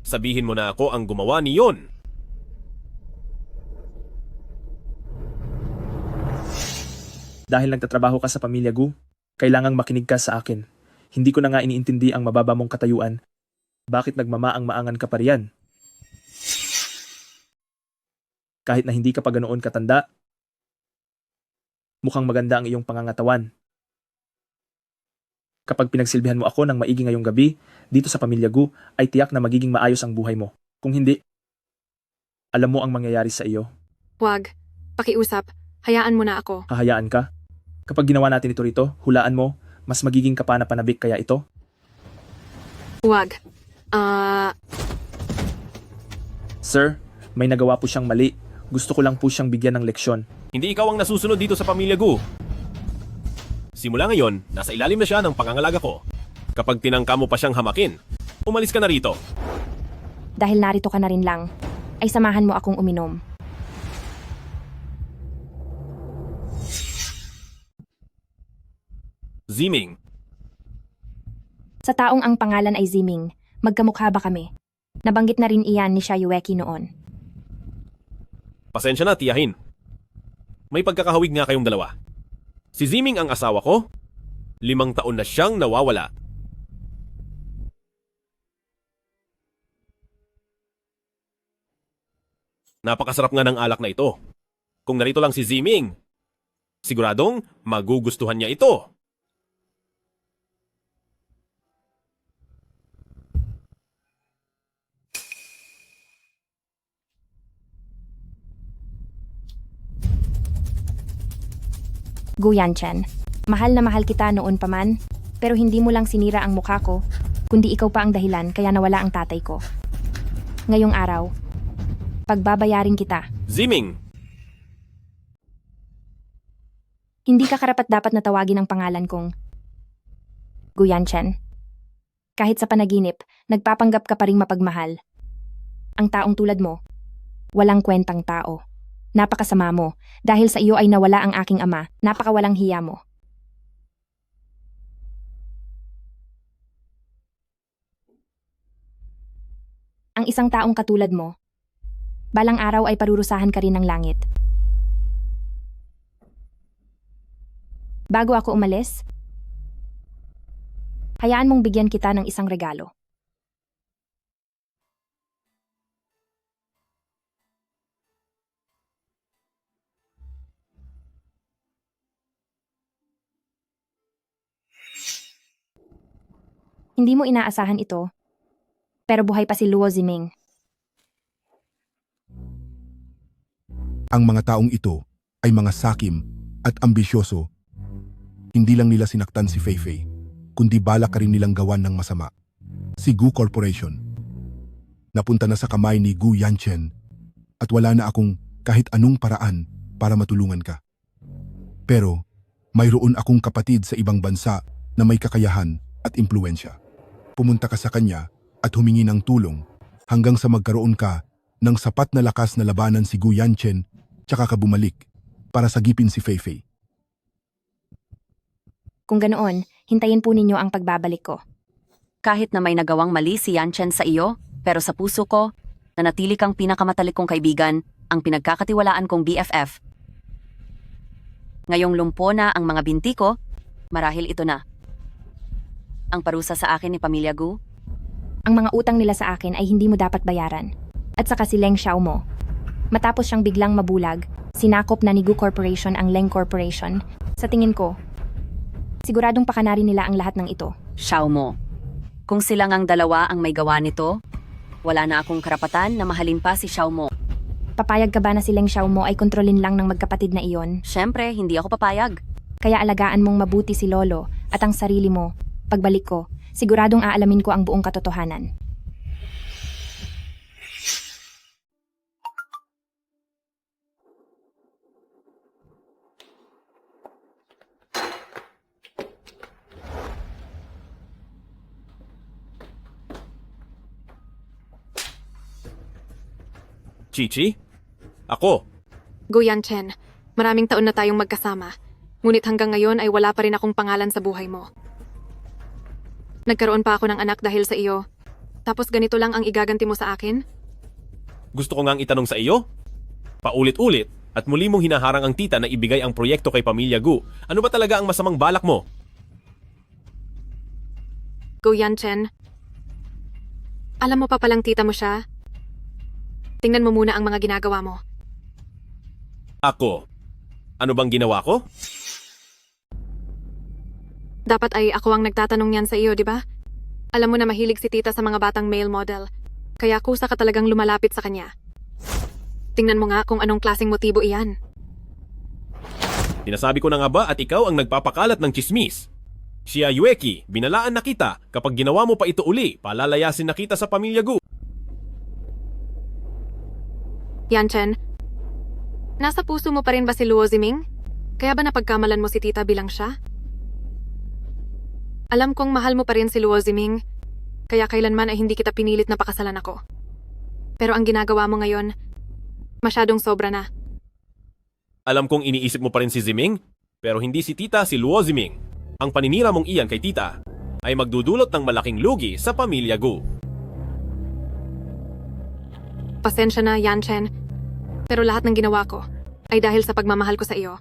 sabihin mo na ako ang gumawa niyon. Dahil nagtatrabaho ka sa pamilya Gu, kailangang makinig ka sa akin. Hindi ko na nga iniintindi ang mababa mong katayuan. Bakit nagmamaang-maangan ka pa riyan? Kahit na hindi ka pa ganoon katanda, mukhang maganda ang iyong pangangatawan. Kapag pinagsilbihan mo ako ng maigi ngayong gabi, dito sa pamilya Gu, ay tiyak na magiging maayos ang buhay mo. Kung hindi, alam mo ang mangyayari sa iyo. Huwag. Pakiusap. Hayaan mo na ako. Hahayaan ka? Kapag ginawa natin ito rito, hulaan mo, mas magiging kapana-panabik kaya ito? Huwag. Sir, may nagawa po siyang mali. Gusto ko lang po siyang bigyan ng leksyon. Hindi ikaw ang nasusunod dito sa pamilya Gu. Simula ngayon, nasa ilalim na siya ng pangangalaga ko. Kapag tinangka mo pa siyang hamakin, umalis ka na rito. Dahil narito ka na rin lang, ay samahan mo akong uminom. Ziming, Sa taong ang pangalan ay Ziming, magkamukha ba kami? Nabanggit na rin iyan ni Shayueki noon. pasensya na tiyahin. May pagkakahawig nga kayong dalawa. Si Ziming ang asawa ko. 5 taon na siyang nawawala. Napakasarap nga ng alak na ito. Kung narito lang si Ziming, siguradong magugustuhan niya ito. Gu Yanchen, mahal na mahal kita noon pa man, pero hindi mo lang sinira ang mukha ko, kundi ikaw pa ang dahilan kaya nawala ang tatay ko. Ngayong araw, pagbabayarin kita. Ziming! Hindi ka karapat-dapat na tawagin ang pangalan kong Gu Yanchen. Kahit sa panaginip, nagpapanggap ka pa ring mapagmahal. Ang taong tulad mo, walang kwentang tao. Napakasama mo, dahil sa iyo ay nawala ang aking ama, napakawalang hiya mo. Ang isang taong katulad mo, balang araw ay parurusahan ka rin ng langit. Bago ako umalis, hayaan mong bigyan kita ng isang regalo. Hindi mo inaasahan ito, pero buhay pa si Luo Ziming. Ang mga taong ito ay mga sakim at ambisyoso. Hindi lang nila sinaktan si Feifei, kundi balak ka rin nilang gawan ng masama. Si Gu Corporation. Napunta na sa kamay ni Gu Yanchen at wala na akong kahit anong paraan para matulungan ka. Pero mayroon akong kapatid sa ibang bansa na may kakayahan at impluensya. Pumunta ka sa kanya at humingi ng tulong hanggang sa magkaroon ka ng sapat na lakas na labanan si Gu Yanchen tsaka ka bumalik para sagipin si Feifei. Kung ganoon, hintayin po ninyo ang pagbabalik ko. Kahit na may nagawang mali si Yanchen sa iyo, pero sa puso ko, nanatili kang pinakamatalik kong kaibigan, ang pinagkakatiwalaan kong BFF. Ngayong lumpo na ang mga binti ko, marahil ito na. Ang parusa sa akin ni Pamilya Gu? Ang mga utang nila sa akin ay hindi mo dapat bayaran. At saka si Leng Xiao mo. Matapos siyang biglang mabulag, sinakop na ni Gu Corporation ang Leng Corporation. Sa tingin ko, siguradong pakanarin nila ang lahat ng ito. Xiao mo. Kung silang ang dalawa ang may gawa nito, wala na akong karapatan na mahalin pa si Xiao mo. Papayag ka ba na si Leng Xiao mo ay kontrolin lang ng magkapatid na iyon? Siyempre, hindi ako papayag. Kaya alagaan mong mabuti si Lolo at ang sarili mo. Pagbalik ko, siguradong aalamin ko ang buong katotohanan. Chichi? Ako. Gu Yanchen, maraming taon na tayong magkasama. Ngunit hanggang ngayon ay wala pa rin akong pangalan sa buhay mo. Nagkaroon pa ako ng anak dahil sa iyo. Tapos ganito lang ang igaganti mo sa akin? Gusto ko ngang itanong sa iyo? Paulit-ulit at muli mong hinaharang ang tita na ibigay ang proyekto kay Pamilya Gu. Ano ba talaga ang masamang balak mo? Gu Yanchen, alam mo pa palang tita mo siya? Tingnan mo muna ang mga ginagawa mo. Ako. Ano bang ginawa ko? Dapat ay ako ang nagtatanong niyan sa iyo, di ba? Alam mo na mahilig si tita sa mga batang male model. Kaya kusa ka talagang lumalapit sa kanya. Tingnan mo nga kung anong klaseng motibo iyan. Sinasabi ko na nga ba at ikaw ang nagpapakalat ng chismis? Siya Yueki, binalaan na kita. Kapag ginawa mo pa ito uli, palalayasin na kita sa Pamilya Gu. Yanchen, nasa puso mo pa rin ba si Luo Ziming? Kaya ba napagkamalan mo si tita bilang siya? Alam kong mahal mo pa rin si Luo Ziming, kaya kailanman ay hindi kita pinilit na pakasalan ako. Pero ang ginagawa mo ngayon, masyadong sobra na. Alam kong iniisip mo pa rin si Ziming, pero hindi si tita si Luo Ziming. Ang paninira mong iyan kay tita ay magdudulot ng malaking lugi sa Pamilya Gu. Pasensya na, Yanchen, pero lahat ng ginawa ko ay dahil sa pagmamahal ko sa iyo.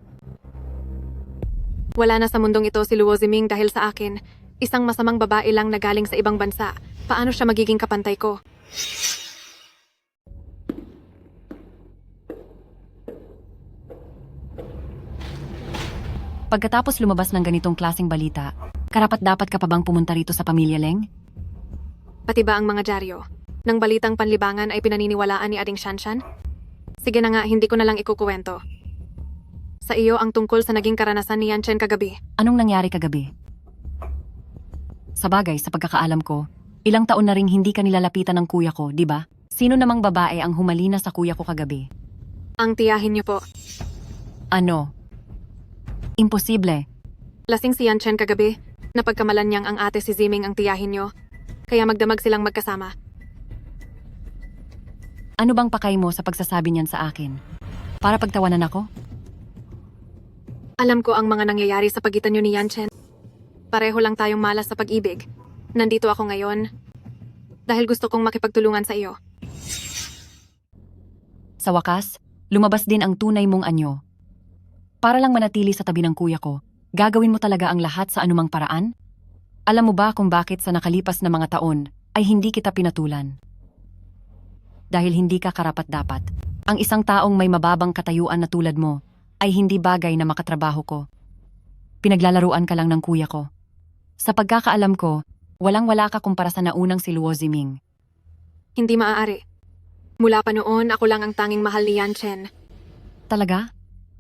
Wala na sa mundong ito si Luo Ziming dahil sa akin. Isang masamang babae lang na galing sa ibang bansa. Paano siya magiging kapantay ko? Pagkatapos lumabas ng ganitong klaseng balita, karapat-dapat ka pa bang pumunta rito sa Pamilya Leng? Pati ba ang mga dyaryo? Nang balitang panlibangan ay pinaniniwalaan ni Ading Shanshan? Sige na nga, hindi ko na lang ikukuwento. Sa iyo ang tungkol sa naging karanasan ni Yanchen kagabi. Anong nangyari kagabi? Sa bagay, sa pagkakaalam ko, ilang taon na ring hindi ka nilalapitan ng kuya ko, di ba? Sino namang babae ang humalina sa kuya ko kagabi? Ang tiyahin niyo po. Ano? Imposible. Lasing si Yanchen kagabi. Napagkamalan niyang ang ate si Ziming ang tiyahin niyo. Kaya magdamag silang magkasama. Ano bang pakay mo sa pagsasabi niyan sa akin? Para pagtawanan ako? Alam ko ang mga nangyayari sa pagitan niyo ni Yanchen. Pareho lang tayong malas sa pag-ibig. Nandito ako ngayon dahil gusto kong makipagtulungan sa iyo. Sa wakas, lumabas din ang tunay mong anyo. Para lang manatili sa tabi ng kuya ko, gagawin mo talaga ang lahat sa anumang paraan? Alam mo ba kung bakit sa nakalipas na mga taon ay hindi kita pinatulan? Dahil hindi ka karapat-dapat. Ang isang taong may mababang katayuan na tulad mo ay hindi bagay na makatrabaho ko. Pinaglalaruan ka lang ng kuya ko. Sa pagkakaalam ko, walang-wala ka kumpara sa naunang si Luo Ziming. Hindi maaari. Mula pa noon, ako lang ang tanging mahal ni Yanchen. Talaga?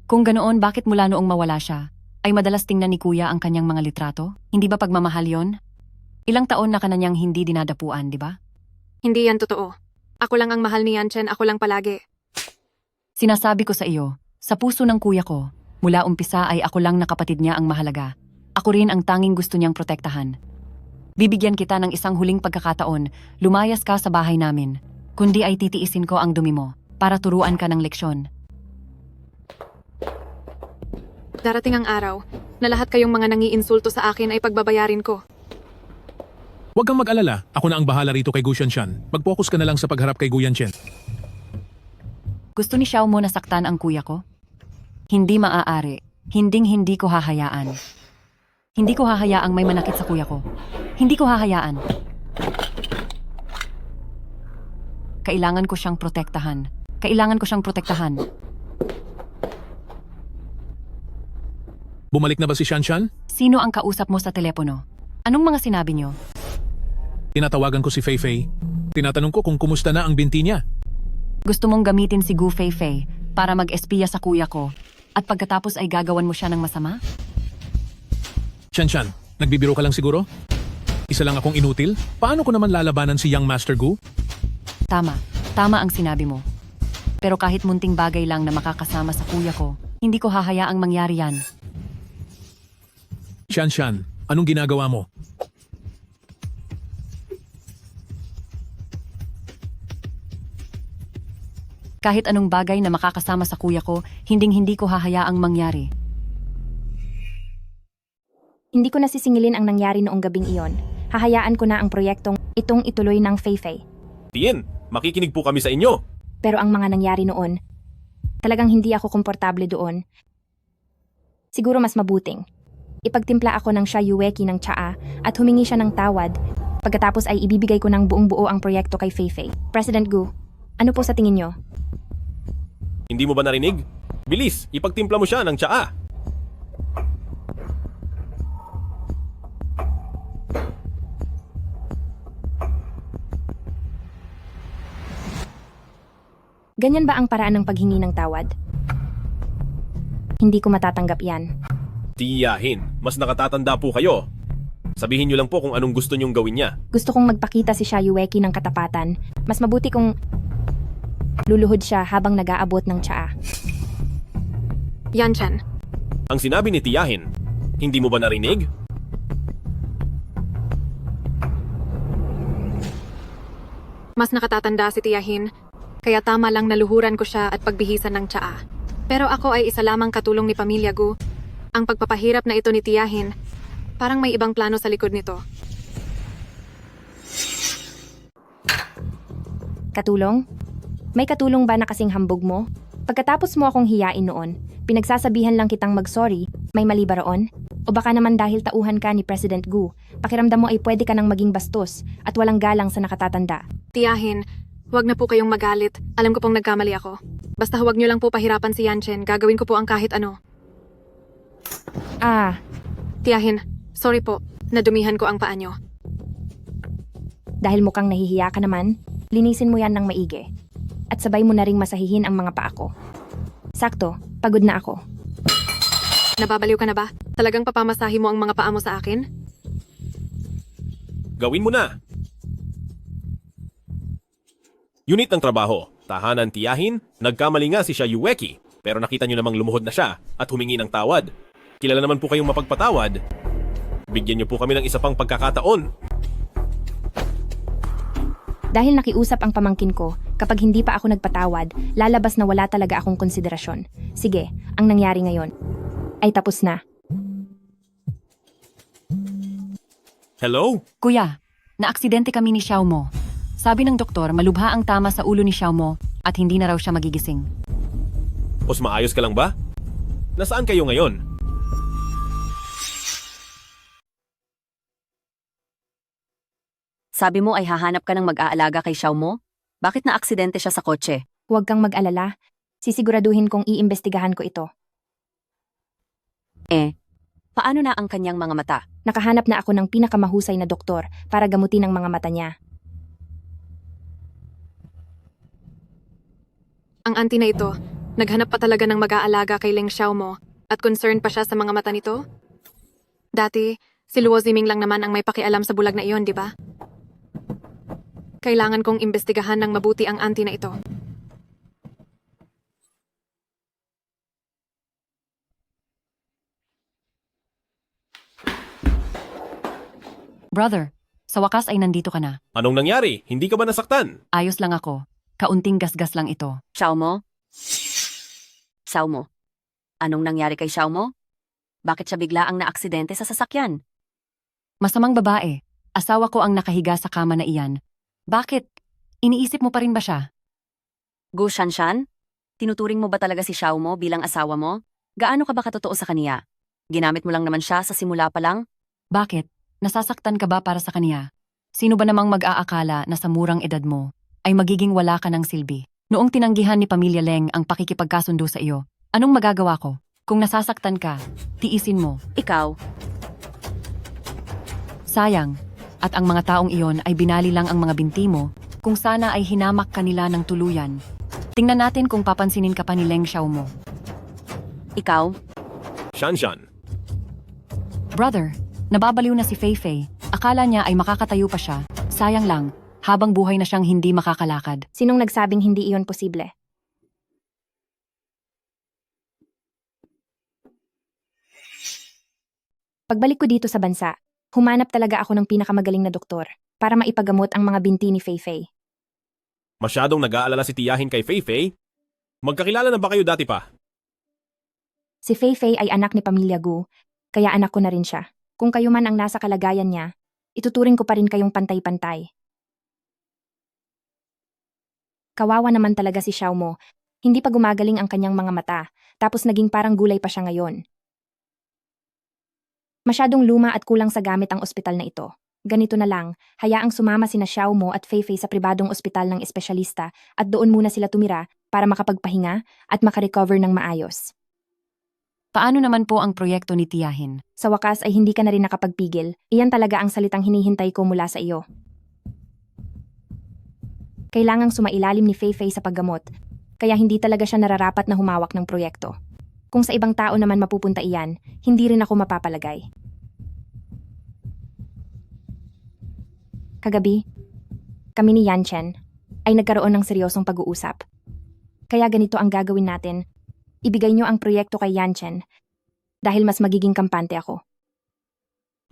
Kung ganoon, bakit mula noong mawala siya, ay madalas tingnan ni kuya ang kanyang mga litrato? Hindi ba pagmamahal yon? Ilang taon na ka na niyang hindi dinadapuan, di ba? Hindi yan totoo. Ako lang ang mahal ni Yanchen, ako lang palagi. Sinasabi ko sa iyo, sa puso ng kuya ko, mula umpisa ay ako lang na kapatid niya ang mahalaga. Ako rin ang tanging gusto niyang protektahan. Bibigyan kita ng isang huling pagkakataon, lumayas ka sa bahay namin. Kundi ay titiisin ko ang dumi mo, para turuan ka ng leksyon. Darating ang araw na lahat kayong mga nangiinsulto sa akin ay pagbabayarin ko. Huwag kang mag-alala, ako na ang bahala rito kay Gu Shanshan. Mag-focus ka na lang sa pagharap kay Gu Yanchen. Gusto ni Xiao mo nasaktan ang kuya ko? Hindi maaari. Hinding-hindi ko hahayaan. Hindi ko hahayaang may manakit sa kuya ko. Hindi ko hahayaan. Kailangan ko siyang protektahan. Kailangan ko siyang protektahan. Bumalik na ba si Shanshan? Sino ang kausap mo sa telepono? Anong mga sinabi niyo? Tinatawagan ko si Feifei. Tinatanong ko kung kumusta na ang binti niya. Gusto mong gamitin si Gu Feifei para mag-espiya sa kuya ko at pagkatapos ay gagawan mo siya ng masama? Shanshan, nagbibiro ka lang siguro? Isa lang akong inutil? Paano ko naman lalabanan si Young Master Gu? Tama. Tama ang sinabi mo. Pero kahit munting bagay lang na makakasama sa kuya ko, hindi ko hahayaang mangyari yan. Shanshan, anong ginagawa mo? Kahit anong bagay na makakasama sa kuya ko, hinding-hindi ko hahayaang mangyari. Hindi ko nasisingilin ang nangyari noong gabing iyon. Hahayaan ko na ang proyektong itong ituloy ng Feifei. Tien, makikinig po kami sa inyo. Pero ang mga nangyari noon, talagang hindi ako komportable doon. Siguro mas mabuting. Ipagtimpla ako ng Shayueki ng tsaa at humingi siya ng tawad. Pagkatapos ay ibibigay ko ng buong buo ang proyekto kay Feifei. President Gu, ano po sa tingin nyo? Hindi mo ba narinig? Bilis, ipagtimpla mo siya ng tsaa. Ganyan ba ang paraan ng paghingi ng tawad? Hindi ko matatanggap yan. Tiyahin, mas nakatatanda po kayo. Sabihin niyo lang po kung anong gusto niyong gawin niya. Gusto kong magpakita si Shayueki ng katapatan. Mas mabuti kung luluhod siya habang nag-aabot ng tsaa. Yanchan, Ang sinabi ni Tiyahin, hindi mo ba narinig? mas nakatatanda si Tiyahin, kaya tama lang naluhuran ko siya at pagbihisan ng tsaa. Pero ako ay isa lamang katulong ni Pamilya Gu. Ang pagpapahirap na ito ni Tiyahin, parang may ibang plano sa likod nito. Katulong? May katulong ba na kasing hambog mo? Pagkatapos mo akong hiyain noon, pinagsasabihan lang kitang mag-sorry, may mali ba roon? O baka naman dahil tauhan ka ni President Gu, pakiramdam mo ay pwede ka nang maging bastos at walang galang sa nakatatanda. Tiyahin, huwag na po kayong magalit. Alam ko pong nagkamali ako. Basta huwag niyo lang po pahirapan si Yanchen. Gagawin ko po ang kahit ano. Tiyahin, sorry po. Nadumihan ko ang paa niyo. Dahil mukhang nahihiya ka naman, linisin mo yan ng maigi. At sabay mo na ring masahihin ang mga paa ko. Sakto, pagod na ako. Nababaliw ka na ba? Talagang papamasahi mo ang mga paa mo sa akin? Gawin mo na! Unit ng trabaho, tahanan Tiyahin, nagkamali nga si Shayueki, pero nakita niyo namang lumuhod na siya at humingi ng tawad. Kilala naman po kayong mapagpatawad. Bigyan niyo po kami ng isa pang pagkakataon. Dahil nakiusap ang pamangkin ko, kapag hindi pa ako nagpatawad, lalabas na wala talaga akong konsiderasyon. Sige, ang nangyari ngayon ay tapos na. Hello? Kuya, naaksidente kami ni Xiao Mo. Sabi ng doktor, malubha ang tama sa ulo ni Xiao Mo at hindi na raw siya magigising. Os maayos ka lang ba? Nasaan kayo ngayon? Sabi mo ay hahanap ka ng mag-aalaga kay Xiao Mo? Bakit na aksidente siya sa kotse? Huwag kang mag-alala. Sisiguraduhin kong iimbestigahan ko ito. Paano na ang kanyang mga mata? Nakahanap na ako ng pinakamahusay na doktor para gamutin ang mga mata niya. Ang auntie na ito, naghanap pa talaga ng mag-aalaga kay Leng Xiao Mo at concerned pa siya sa mga mata nito? Dati, si Luo Ziming lang naman ang may pakialam sa bulag na iyon, di ba? Kailangan kong imbestigahan ng mabuti ang auntie na ito. Brother, sa wakas ay nandito ka na. Anong nangyari? Hindi ka ba nasaktan? Ayos lang ako. Kaunting gasgas lang ito. Xiao Mo? Xiao Mo? Anong nangyari kay Xiao Mo? Bakit siya bigla ang naaksidente sa sasakyan? Masamang babae. Asawa ko ang nakahiga sa kama na iyan. Bakit? Iniisip mo pa rin ba siya? Gu Shanshan? Tinuturing mo ba talaga si Xiao Mo bilang asawa mo? Gaano ka ba katotoo sa kaniya? Ginamit mo lang naman siya sa simula pa lang? Bakit? Nasasaktan ka ba para sa kaniya? Sino ba namang mag-aakala na sa murang edad mo ay magiging wala ka ng silbi? Noong tinanggihan ni Pamilya Leng ang pakikipagkasundo sa iyo, anong magagawa ko? Kung nasasaktan ka, tiisin mo. Ikaw? Sayang. At ang mga taong iyon ay binali lang ang mga binti mo kung sana ay hinamak kanila ng tuluyan. Tingnan natin kung papansinin ka pa ni Leng Xiao Mo. Ikaw? Shanshan. Brother, nababaliw na si Feifei. Akala niya ay makakatayo pa siya. Sayang lang, habang buhay na siyang hindi makakalakad. Sinong nagsabing hindi iyon posible? Pagbalik ko dito sa bansa, humanap talaga ako ng pinakamagaling na doktor para maipagamot ang mga binti ni Feifei. Masyadong nag-aalala si Tiyahin kay Feifei? Magkakilala na ba kayo dati pa? Si Fei ay anak ni Pamilya Gu, kaya anak ko na rin siya. Kung kayo man ang nasa kalagayan niya, ituturing ko pa rin kayong pantay-pantay. Kawawa naman talaga si Xiao Mo. Hindi pa gumagaling ang kanyang mga mata, tapos naging parang gulay pa siya ngayon. Masyadong luma at kulang sa gamit ang ospital na ito. Ganito na lang, hayaang sumama sina Xiao Mo at Fei sa pribadong ospital ng espesyalista at doon muna sila tumira para makapagpahinga at makarecover ng maayos. Paano naman po ang proyekto ni Tiyahin? Sa wakas ay hindi ka na rin nakapagpigil, iyan talaga ang salitang hinihintay ko mula sa iyo. Kailangang sumailalim ni Fei sa paggamot, kaya hindi talaga siya nararapat na humawak ng proyekto. Kung sa ibang tao naman mapupunta iyan, hindi rin ako mapapalagay. Kagabi, kami ni Yan Chen ay nagkaroon ng seryosong pag-uusap. Kaya ganito ang gagawin natin. Ibigay niyo ang proyekto kay Yan Chen dahil mas magiging kampante ako.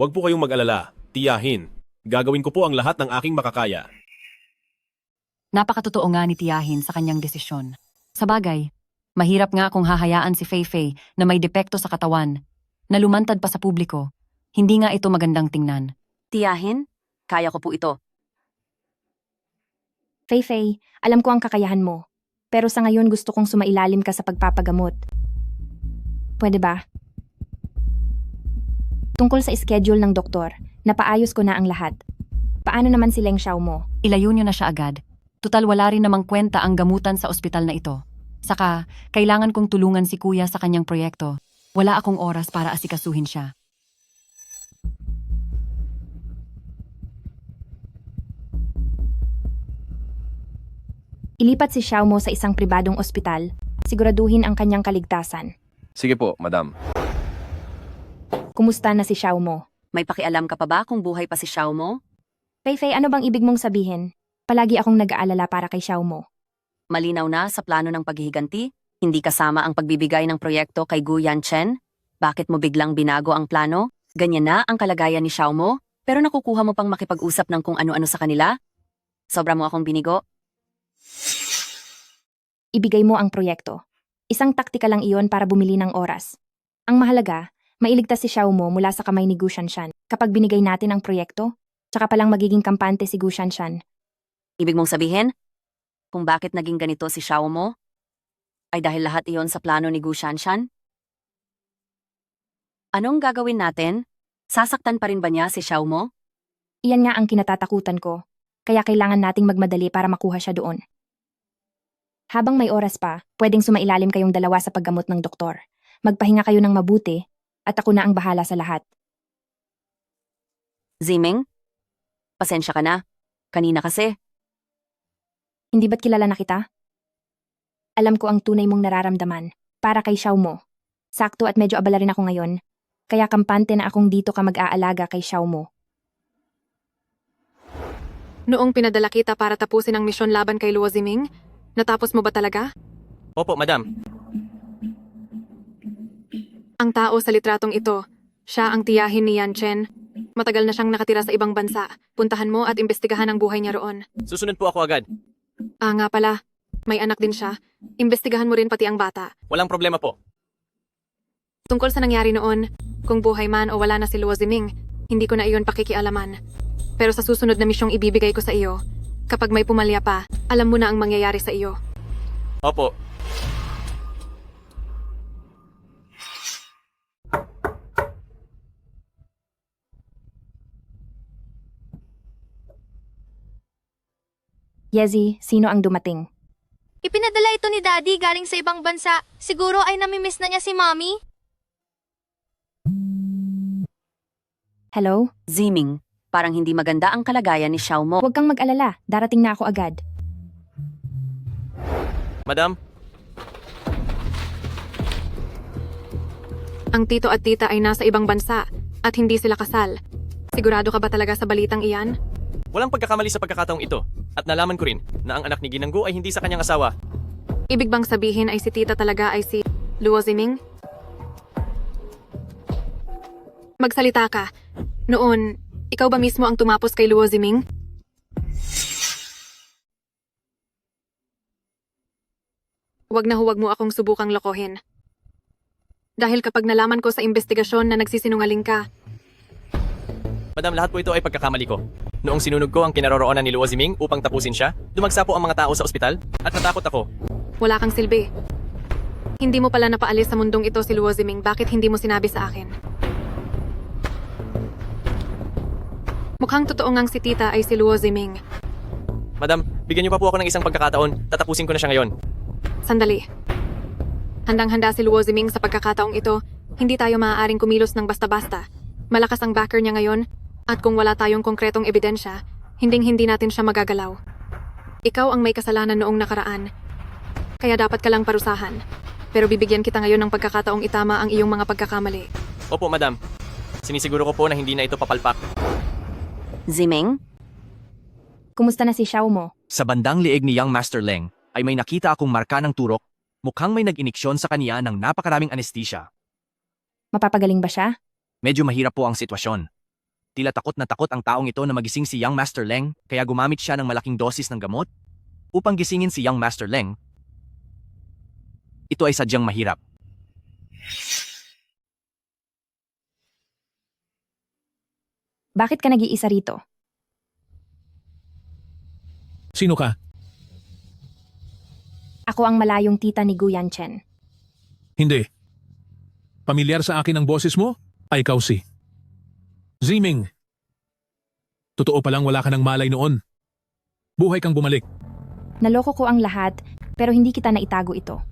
Huwag po kayong mag-alala, Tiyahin. Gagawin ko po ang lahat ng aking makakaya. Napakatotoo nga ni Tiyahin sa kanyang desisyon. Sa bagay, mahirap nga kung hahayaan si Fei na may depekto sa katawan, na lumantad pa sa publiko. Hindi nga ito magandang tingnan. Tiyahin, kaya ko po ito. Fei, alam ko ang kakayahan mo. Pero sa ngayon gusto kong sumailalim ka sa pagpapagamot. Pwede ba? Tungkol sa schedule ng doktor, napaayos ko na ang lahat. Paano naman si Leng Xiao Mo? Ilayo niyo na siya agad. Tutal wala rin namang kwenta ang gamutan sa ospital na ito. Saka, kailangan kong tulungan si Kuya sa kanyang proyekto. Wala akong oras para asikasuhin siya. Ilipat si Xiao Mo sa isang pribadong ospital. Siguraduhin ang kanyang kaligtasan. Sige po, madam. Kumusta na si Xiao Mo? May pakialam ka pa ba kung buhay pa si Xiao Mo? Fei, ano bang ibig mong sabihin? Palagi akong nag-aalala para kay Xiao Mo. Malinaw na sa plano ng paghihiganti? Hindi kasama ang pagbibigay ng proyekto kay Gu Yanchen? Bakit mo biglang binago ang plano? Ganyan na ang kalagayan ni Xiao Mo? Pero nakukuha mo pang makipag-usap ng kung ano-ano sa kanila? Sobra mo akong binigo? Ibigay mo ang proyekto. Isang taktika lang iyon para bumili ng oras. Ang mahalaga, mailigtas si Xiao Mo mula sa kamay ni Gu Shanshan. Kapag binigay natin ang proyekto, tsaka palang magiging kampante si Gu Shanshan. Ibig mong sabihin, kung bakit naging ganito si Xiao Mo, ay dahil lahat iyon sa plano ni Gu Shanshan? Anong gagawin natin? Sasaktan pa rin ba niya si Xiao Mo? Iyan nga ang kinatatakutan ko, kaya kailangan nating magmadali para makuha siya doon. Habang may oras pa, pwedeng sumailalim kayong dalawa sa paggamot ng doktor. Magpahinga kayo ng mabuti, at ako na ang bahala sa lahat. Ziming? Pasensya ka na. Kanina kasi. Hindi ba't kilala na kita? Alam ko ang tunay mong nararamdaman, para kay Xiao Mo. Sakto at medyo abala rin ako ngayon, kaya kampante na akong dito ka mag-aalaga kay Xiao Mo. Noong pinadala kita para tapusin ang misyon laban kay Luo Ziming, natapos mo ba talaga? Opo, madam. Ang tao sa litratong ito, siya ang tiyahin ni Yan Chen. Matagal na siyang nakatira sa ibang bansa. Puntahan mo at imbestigahan ang buhay niya roon. Susunod po ako agad. Nga pala, may anak din siya. Imbestigahan mo rin pati ang bata. Walang problema po. Tungkol sa nangyari noon, kung buhay man o wala na si Luo Ziming, hindi ko na iyon pakikialaman. Pero sa susunod na misyong ibibigay ko sa iyo, kapag may pumalya pa, alam mo na ang mangyayari sa iyo. Opo. Yezi, sino ang dumating? Ipinadala ito ni Daddy galing sa ibang bansa. Siguro ay namimiss na niya si Mommy. Hello? Ziming, parang hindi maganda ang kalagayan ni Xiao Mo. Huwag kang mag-alala, darating na ako agad. Madam? Ang tito at tita ay nasa ibang bansa at hindi sila kasal. Sigurado ka ba talaga sa balitang iyan? Walang pagkakamali sa pagkakataong ito. At nalaman ko rin na ang anak ni Ginanggu ay hindi sa kanyang asawa. Ibig bang sabihin ay si tita talaga ay si Luo Ziming? Magsalita ka. Noon, ikaw ba mismo ang tumapos kay Luo Ziming? Huwag na huwag mo akong subukang lokohin. Dahil kapag nalaman ko sa investigasyon na nagsisinungaling ka, Madam, lahat po ito ay pagkakamali ko. Noong sinunog ko ang kinaroroonan ni Luo Ziming upang tapusin siya, dumagsa po ang mga tao sa ospital at natakot ako. wala kang silbi. Hindi mo pala napaalis sa mundong ito si Luo Ziming, bakit hindi mo sinabi sa akin? Mukhang totoo ngang si tita ay si Luo Ziming. Madam, bigyan niyo pa po ako ng isang pagkakataon, tatapusin ko na siya ngayon. Sandali. Handang-handa si Luo Ziming sa pagkakataong ito, hindi tayo maaaring kumilos ng basta-basta. Malakas ang backer niya ngayon, at kung wala tayong konkretong ebidensya, hinding-hindi natin siya magagalaw. Ikaw ang may kasalanan noong nakaraan, kaya dapat ka lang parusahan. Pero bibigyan kita ngayon ng pagkakataong itama ang iyong mga pagkakamali. Opo, madam. Sinisiguro ko po na hindi na ito papalpak. Ziming? Kumusta na si Xiao mo? Sa bandang liig ni Young Master Leng, ay may nakita akong marka ng turok, mukhang may nag-iniksyon sa kaniya ng napakaraming anesthesia. Mapapagaling ba siya? Medyo mahirap po ang sitwasyon. Tila takot na takot ang taong ito na magising si Young Master Leng, kaya gumamit siya ng malaking dosis ng gamot upang gisingin si Young Master Leng. Ito ay sadyang mahirap. Bakit ka nag-iisa rito? Sino ka? Ako ang malayong tita ni Gu Yanchen. Hindi. Pamilyar sa akin ang boses mo? Ay ikaw si Ziming. Totoo palang wala ka ng malay noon. Buhay kang bumalik. Naloko ko ang lahat, pero hindi kita naitago ito.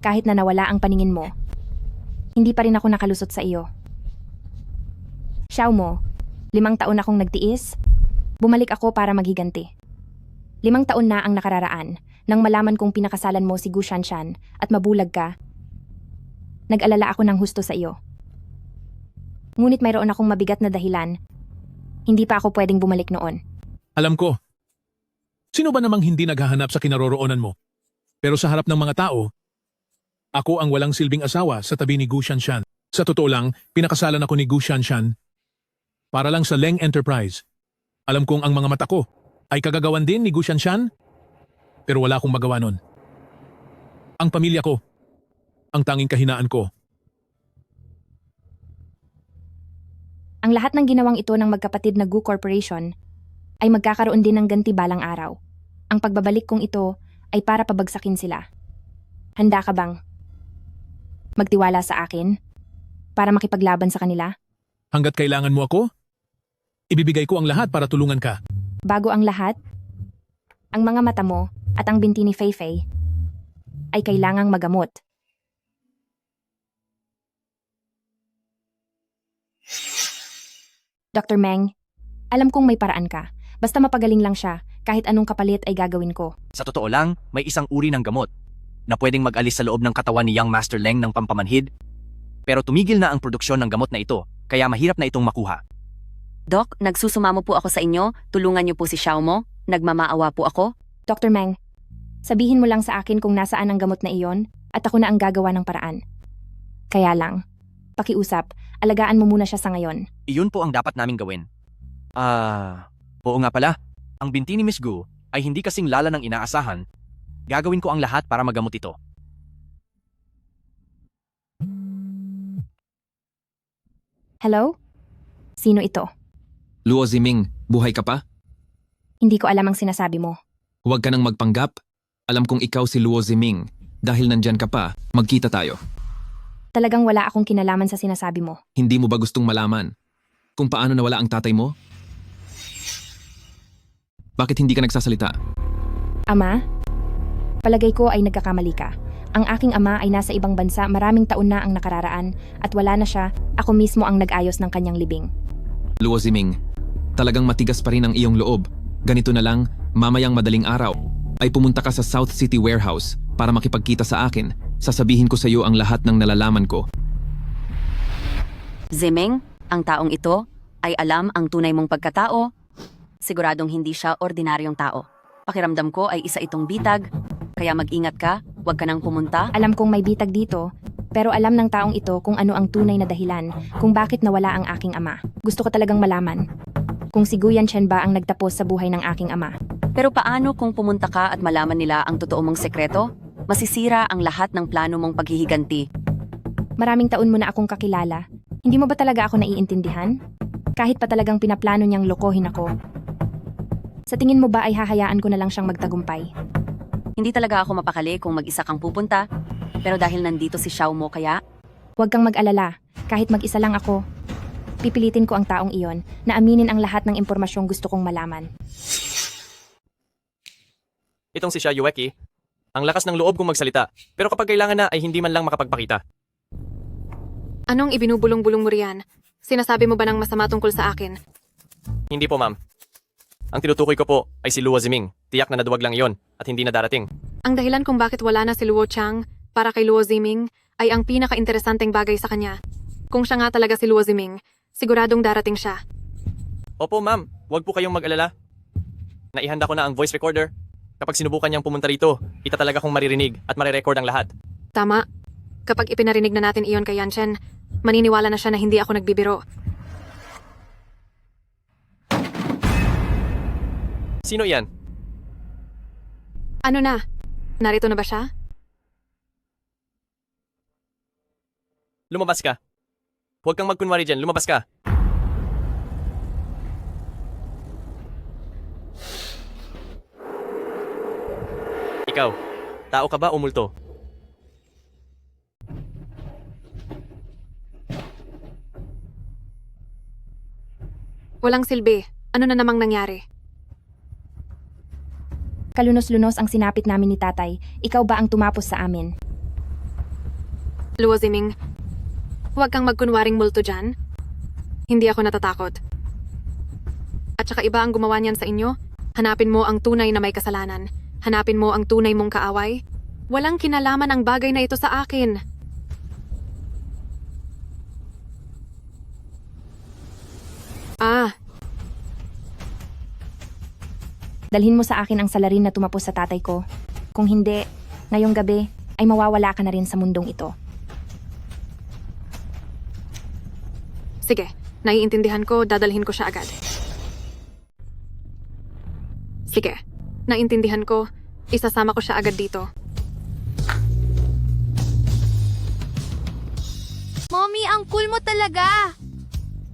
Kahit na nawala ang paningin mo, hindi pa rin ako nakalusot sa iyo. Xiao mo, 5 taon akong nagtiis, bumalik ako para maghiganti. 5 taon na ang nakararaan nang malaman kong pinakasalan mo si Gu Shanshan at mabulag ka. Nag-alala ako ng husto sa iyo. Ngunit mayroon akong mabigat na dahilan. Hindi pa ako pwedeng bumalik noon. Alam ko. Sino ba namang hindi naghahanap sa kinaroroonan mo? Pero sa harap ng mga tao, ako ang walang silbing asawa sa tabi ni Gu Shanshan. Sa totoo lang, pinakasalan ako ni Gu Shanshan para lang sa Leng Enterprise. Alam kong ang mga mata ko ay kagagawan din ni Gu Shanshan, pero wala akong magawa nun. Ang pamilya ko, ang tanging kahinaan ko. Ang lahat ng ginawang ito ng magkapatid na Gu Corporation ay magkakaroon din ng ganti balang araw. Ang pagbabalik kong ito ay para pabagsakin sila. Handa ka bang magtiwala sa akin para makipaglaban sa kanila? Hanggat kailangan mo ako, ibibigay ko ang lahat para tulungan ka. Bago ang lahat, ang mga mata mo at ang binti ni Feifei ay kailangang magamot. Dr. Meng, alam kong may paraan ka. Basta mapagaling lang siya, kahit anong kapalit ay gagawin ko. Sa totoo lang, may isang uri ng gamot na pwedeng mag-alis sa loob ng katawan ni Young Master Leng ng pampamanhid. Pero tumigil na ang produksyon ng gamot na ito, kaya mahirap na itong makuha. Doc, nagsusumamo po ako sa inyo. Tulungan niyo po si Xiao mo. Nagmamaawa po ako. Dr. Meng, sabihin mo lang sa akin kung nasaan ang gamot na iyon at ako na ang gagawa ng paraan. Kaya lang, pakiusap, alagaan mo muna siya sa ngayon. Iyon po ang dapat naming gawin. Oo nga pala. Ang binti ni Miss Gu ay hindi kasing lala ng inaasahan. Gagawin ko ang lahat para magamot ito. Hello? Sino ito? Luo Ziming, buhay ka pa? Hindi ko alam ang sinasabi mo. Huwag ka nang magpanggap. Alam kong ikaw si Luo Ziming. Dahil nandyan ka pa, magkita tayo. Talagang wala akong kinalaman sa sinasabi mo. Hindi mo ba gustong malaman kung paano nawala ang tatay mo? Bakit hindi ka nagsasalita? Ama? Palagay ko ay nagkakamali ka. Ang aking ama ay nasa ibang bansa, maraming taon na ang nakararaan at wala na siya, ako mismo ang nag-ayos ng kanyang libing. Luo Ziming, talagang matigas pa rin ang iyong loob. Ganito na lang, mamayang madaling araw ay pumunta ka sa South City Warehouse para makipagkita sa akin. Sasabihin ko sa iyo ang lahat ng nalalaman ko. Ziming, ang taong ito ay alam ang tunay mong pagkatao. Siguradong hindi siya ordinaryong tao. Pakiramdam ko ay isa itong bitag, kaya mag-ingat ka, huwag ka nang pumunta. Alam kong may bitag dito, pero alam ng taong ito kung ano ang tunay na dahilan kung bakit nawala ang aking ama. Gusto ko talagang malaman kung si Gu Yanchen ba ang nagtapos sa buhay ng aking ama. Pero paano kung pumunta ka at malaman nila ang totoo mong sekreto? Masisira ang lahat ng plano mong paghihiganti. Maraming taon mo na akong kakilala. Hindi mo ba talaga ako naiintindihan? Kahit pa talagang pinaplano niyang lokohin ako. Sa tingin mo ba ay hahayaan ko na lang siyang magtagumpay? Hindi talaga ako mapakali kung mag-isa kang pupunta, pero dahil nandito si Xiao Mo kaya, Huwag kang mag-alala, kahit mag-isa lang ako. Pipilitin ko ang taong iyon na aminin ang lahat ng impormasyong gusto kong malaman. Itong si Xia Yueki, ang lakas ng loob kong magsalita, pero kapag kailangan na ay hindi man lang makapagpakita. Anong ibinubulong-bulong mo riyan? Sinasabi mo ba ng masama tungkol sa akin? Hindi po, ma'am. Ang tinutukoy ko po ay si Luo Ziming. Tiyak na naduwag lang iyon at hindi na darating. Ang dahilan kung bakit wala na si Luo Chang para kay Luo Ziming ay ang pinaka-interesanteng bagay sa kanya. Kung siya nga talaga si Luo Ziming, siguradong darating siya. Opo, ma'am. Huwag po kayong mag-alala. Naihanda ko na ang voice recorder. Kapag sinubukan niyang pumunta rito, itatalaga kong maririnig at marirecord ang lahat. Tama. Kapag ipinarinig na natin iyon kay Yanchen, maniniwala na siya na hindi ako nagbibiro. Sino yan? Ano na? Narito na ba siya? Lumabas ka. Huwag kang magkunwari dyan. Lumabas ka. Ikaw, tao ka ba o multo? Walang silbi. Ano na namang nangyari? Kalunos-lunos ang sinapit namin ni tatay. Ikaw ba ang tumapos sa amin? Luo Ziming, huwag kang magkunwaring multo dyan. Hindi ako natatakot. At saka iba ang gumawa niyan sa inyo. Hanapin mo ang tunay na may kasalanan. Hanapin mo ang tunay mong kaaway. Walang kinalaman ang bagay na ito sa akin. Dalhin mo sa akin ang salarin na tumapos sa tatay ko. Kung hindi, ngayong gabi ay mawawala ka na rin sa mundong ito. Sige, naiintindihan ko, dadalhin ko siya agad. Sige, naiintindihan ko, isasama ko siya agad dito. Mommy, ang cool mo talaga!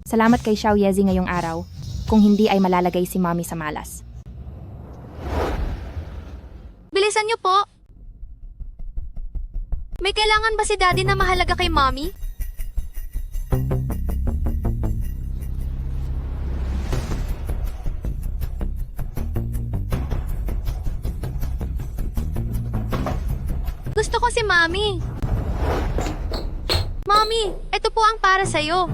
Salamat kay Xiao Yezi ngayong araw. Kung hindi ay malalagay si Mommy sa malas. Bilisan niyo po! May kailangan ba si Daddy na mahalaga kay Mommy? Gusto ko si Mommy. Mommy, ito po ang para sa'yo.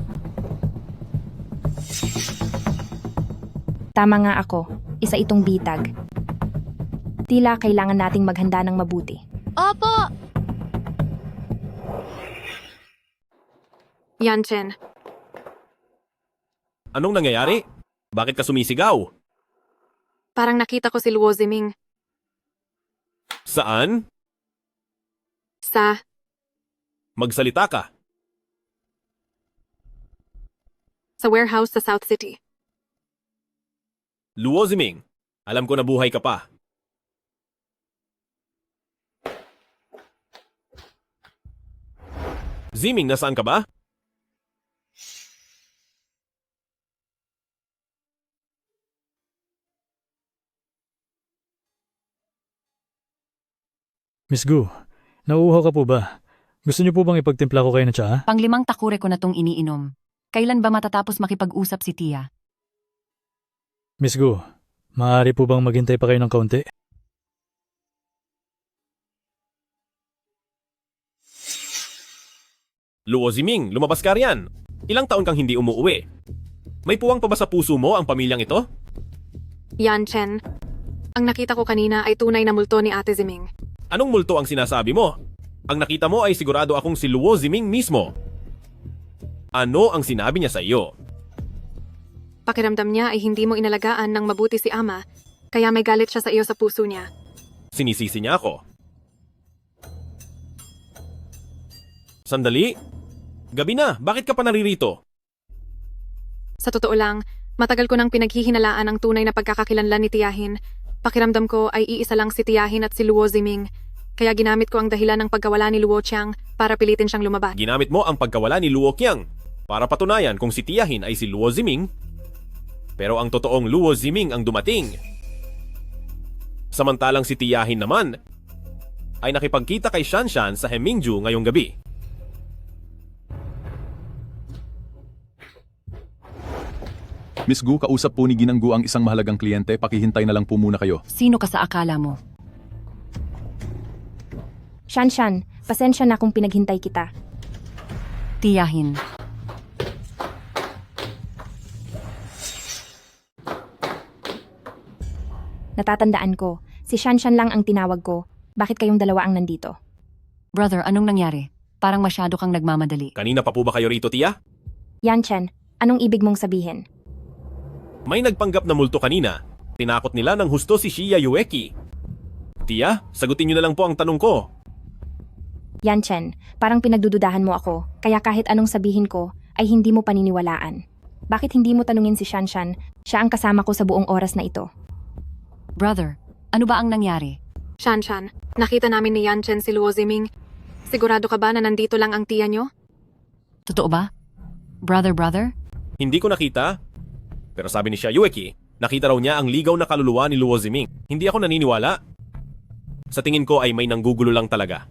Tama nga ako, isa itong bitag. Tila kailangan nating maghanda ng mabuti. Opo! Yanchen, Anong nangyayari? Bakit ka sumisigaw? parang nakita ko si Luo Ziming Saan? sa Magsalita ka. warehouse sa South City. Luo Ziming, alam ko na buhay ka pa. Ziming, nasaan ka ba? Miss Gu, nauuhaw ka po ba? Gusto niyo po bang ipagtimpla ko kayo ng tsaa? Panglimang takure ko na tong iniinom. Kailan ba matatapos makipag-usap si Tia? Miss Gu, maaari po bang maghintay pa kayo ng kaunti? Luo Ziming, lumabas ka riyan. Ilang taon kang hindi umuwi. May puwang pa ba sa puso mo ang pamilyang ito? Yanchen, ang nakita ko kanina ay tunay na multo ni Ate Ziming. Anong multo ang sinasabi mo? Ang nakita mo ay sigurado akong si Luo Ziming mismo. Ano ang sinabi niya sa iyo? Pakiramdam niya ay hindi mo inalagaan ng mabuti si Ama, kaya may galit siya sa iyo sa puso niya. Sinisisi niya ako. Sandali? Gabi na, bakit ka pa naririto? Sa totoo lang, matagal ko nang pinaghihinalaan ang tunay na pagkakakilanlan ni Tiyahin. Pakiramdam ko ay iisa lang si Tiyahin at si Luo Ziming. Kaya ginamit ko ang dahilan ng pagkawala ni Luo Qiang para pilitin siyang lumabas. Ginamit mo ang pagkawala ni Luo Qiang para patunayan kung si Tiyahin ay si Luo Ziming, pero ang totoong Luo Ziming ang dumating. Samantalang si Tiyahin naman ay nakipagkita kay Shanshan sa Hemingju ngayong gabi. Miss Gu, kausap po ni Ginang Gu ang isang mahalagang kliyente. Pakihintay na lang po muna kayo. Sino ka sa akala mo? Shanshan, pasensya na kung pinaghintay kita. Tiyahin. Natatandaan ko, si Shanshan lang ang tinawag ko. Bakit kayong dalawa ang nandito? Brother, anong nangyari? Parang masyado kang nagmamadali. Kanina pa po ba kayo rito, Tia? Yanchen, anong ibig mong sabihin? May nagpanggap na multo kanina. Tinakot nila ng husto si Shia Yueki. Tia, sagutin niyo na lang po ang tanong ko. Yanchen, parang pinagdududahan mo ako, kaya kahit anong sabihin ko, ay hindi mo paniniwalaan. Bakit hindi mo tanungin si Shanshan? Siya ang kasama ko sa buong oras na ito. Brother, ano ba ang nangyari? Shanshan, nakita namin ni Yanchen si Luo Ziming. Sigurado ka ba na nandito lang ang tiya nyo? Totoo ba? Brother? Hindi ko nakita. Pero sabi ni Shia Yueki, nakita raw niya ang ligaw na kaluluwa ni Luo Ziming. Hindi ako naniniwala. Sa tingin ko ay may nanggugulo lang talaga.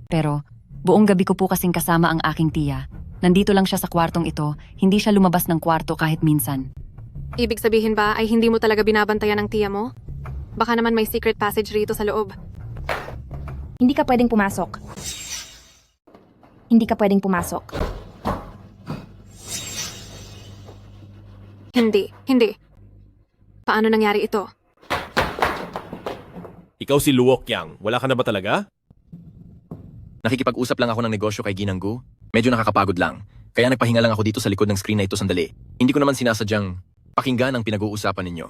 Pero, buong gabi ko po kasing kasama ang aking tiya. Nandito lang siya sa kwartong ito, hindi siya lumabas ng kwarto kahit minsan. Ibig sabihin ba ay hindi mo talaga binabantayan ang tiya mo? Baka naman may secret passage rito sa loob. Hindi ka pwedeng pumasok. Hindi ka pwedeng pumasok. Hindi. Paano nangyari ito? Ikaw si Luo Qiang, wala ka na ba talaga? Nakikipag-usap lang ako ng negosyo kay Ginang Gu. Medyo nakakapagod lang. Kaya nagpahinga lang ako dito sa likod ng screen na ito sandali. Hindi ko naman sinasadyang pakinggan ang pinag-uusapan ninyo.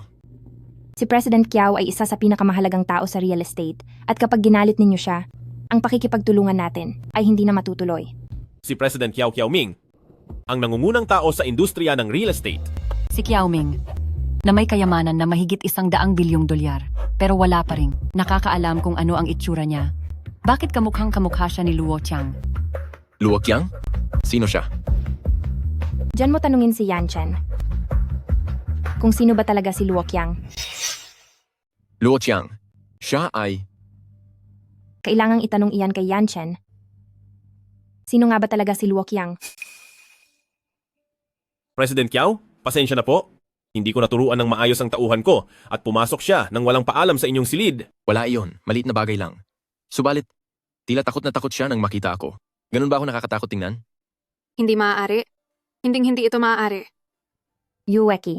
Si President Kiao ay isa sa pinakamahalagang tao sa real estate at kapag ginalit ninyo siya, ang pakikipagtulungan natin ay hindi na matutuloy. Si President Qiao Qiaoming, ang nangungunang tao sa industriya ng real estate. Si Kiao Ming, na may kayamanan na mahigit $100 bilyong, pero wala pa rin. Nakakaalam kung ano ang itsura niya. Bakit kamukhang kamukha siya ni Luo Qiang? Luo Qiang? Sino siya? Diyan mo tanungin si Yanchen. Kung sino ba talaga si Luo Qiang? Luo Qiang. Siya ay... Kailangang itanong iyan kay Yanchen. Sino nga ba talaga si Luo Qiang? President Kiao, pasensya na po. Hindi ko naturuan ng maayos ang tauhan ko at pumasok siya nang walang paalam sa inyong silid. Wala iyon. Maliit na bagay lang. Subalit, tila takot na takot siya nang makita ako. Ganun ba ako nakakatakot tingnan? Hindi maaari. Hindi ito maaari. Yueki.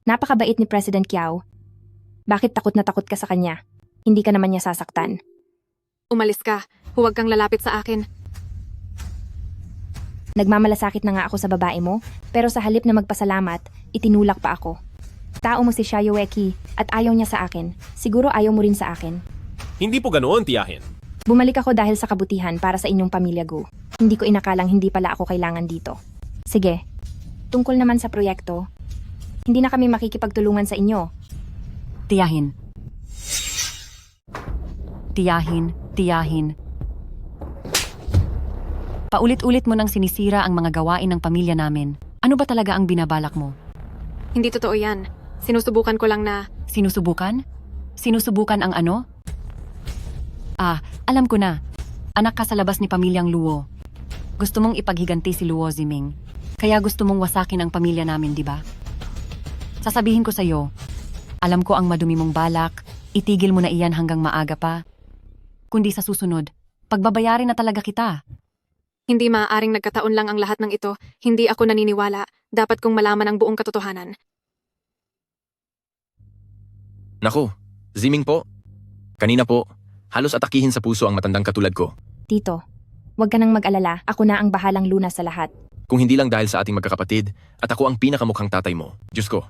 Napakabait ni President Kiao. Bakit takot na takot ka sa kanya? Hindi ka naman niya sasaktan. Umalis ka. Huwag kang lalapit sa akin. Nagmamalasakit na nga ako sa babae mo, pero sa halip na magpasalamat, itinulak pa ako. Tao mo si Shia Yueki at ayaw niya sa akin. Siguro ayaw mo rin sa akin. Hindi po ganoon, Tiyahin. Bumalik ako dahil sa kabutihan para sa inyong pamilya, Gu. Hindi ko inakalang hindi pala ako kailangan dito. Sige. Tungkol naman sa proyekto, hindi na kami makikipagtulungan sa inyo. Tiyahin. Paulit-ulit mo nang sinisira ang mga gawain ng pamilya namin. Ano ba talaga ang binabalak mo? Hindi totoo yan. Sinusubukan ko lang na... Sinusubukan? Sinusubukan ang ano? Alam ko na. Anak ka sa labas ni pamilyang Luo. Gusto mong ipaghiganti si Luo Ziming. Kaya gusto mong wasakin ang pamilya namin, di ba? Sasabihin ko sa'yo, alam ko ang madumi mong balak, itigil mo na iyan hanggang maaga pa. Kundi sa susunod, pagbabayarin na talaga kita. Hindi maaaring nagkataon lang ang lahat ng ito. Hindi ako naniniwala. Dapat kong malaman ang buong katotohanan. Naku, Ziming po. Kanina po, halos atakihin sa puso ang matandang katulad ko. Tito, huwag ka nang mag-alala. Ako na ang bahalang lunas sa lahat. Kung hindi lang dahil sa ating magkakapatid at ako ang pinakamukhang tatay mo. Diyos ko,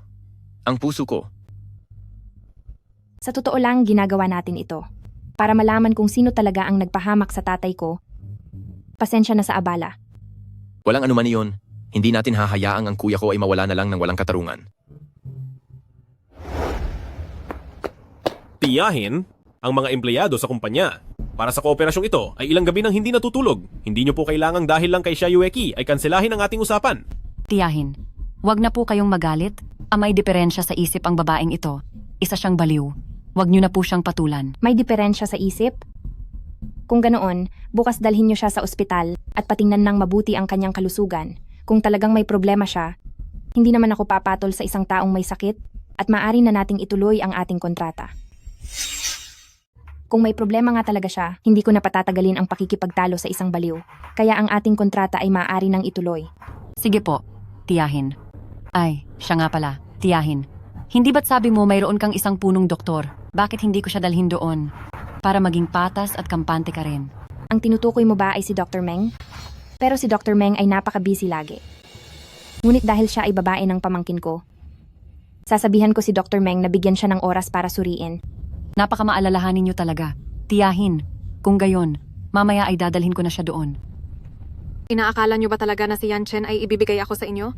ang puso ko. Sa totoo lang, ginagawa natin ito. Para malaman kung sino talaga ang nagpahamak sa tatay ko. Pasensya na sa abala. Walang anuman iyon. Hindi natin hahayaang ang kuya ko ay mawala na lang ng walang katarungan. Tiyahin, ang mga empleyado sa kumpanya. Para sa kooperasyong ito ay ilang gabi nang hindi natutulog. Hindi nyo po kailangang dahil lang kay Shayueki ay kanselahin ang ating usapan. Tiyahin, wag na po kayong magalit. May diferensya sa isip ang babaeng ito. Isa siyang baliw. Wag niyo na po siyang patulan. May diferensya sa isip? Kung ganoon, bukas dalhin niyo siya sa ospital at patingnan ng mabuti ang kanyang kalusugan. Kung talagang may problema siya, hindi naman ako papatol sa isang taong may sakit at maaari na nating ituloy ang ating kontrata. Kung may problema nga talaga siya, hindi ko na patatagalin ang pakikipagtalo sa isang baliw. Kaya ang ating kontrata ay maaari nang ituloy. Sige po, tiyahin. Ay, siya nga pala, tiyahin. Hindi ba't sabi mo mayroon kang isang punong doktor? Bakit hindi ko siya dalhin doon? Para maging patas at kampante ka rin. Ang tinutukoy mo ba ay si Dr. Meng? Pero si Dr. Meng ay napaka-busy lagi. Ngunit dahil siya ay babae ng pamangkin ko, sasabihan ko si Dr. Meng na bigyan siya ng oras para suriin. Napakamaalalahanin niyo talaga. Tiyahin. Kung gayon, mamaya ay dadalhin ko na siya doon. Inaakala niyo ba talaga na si Yan Chen ay ibibigay ako sa inyo?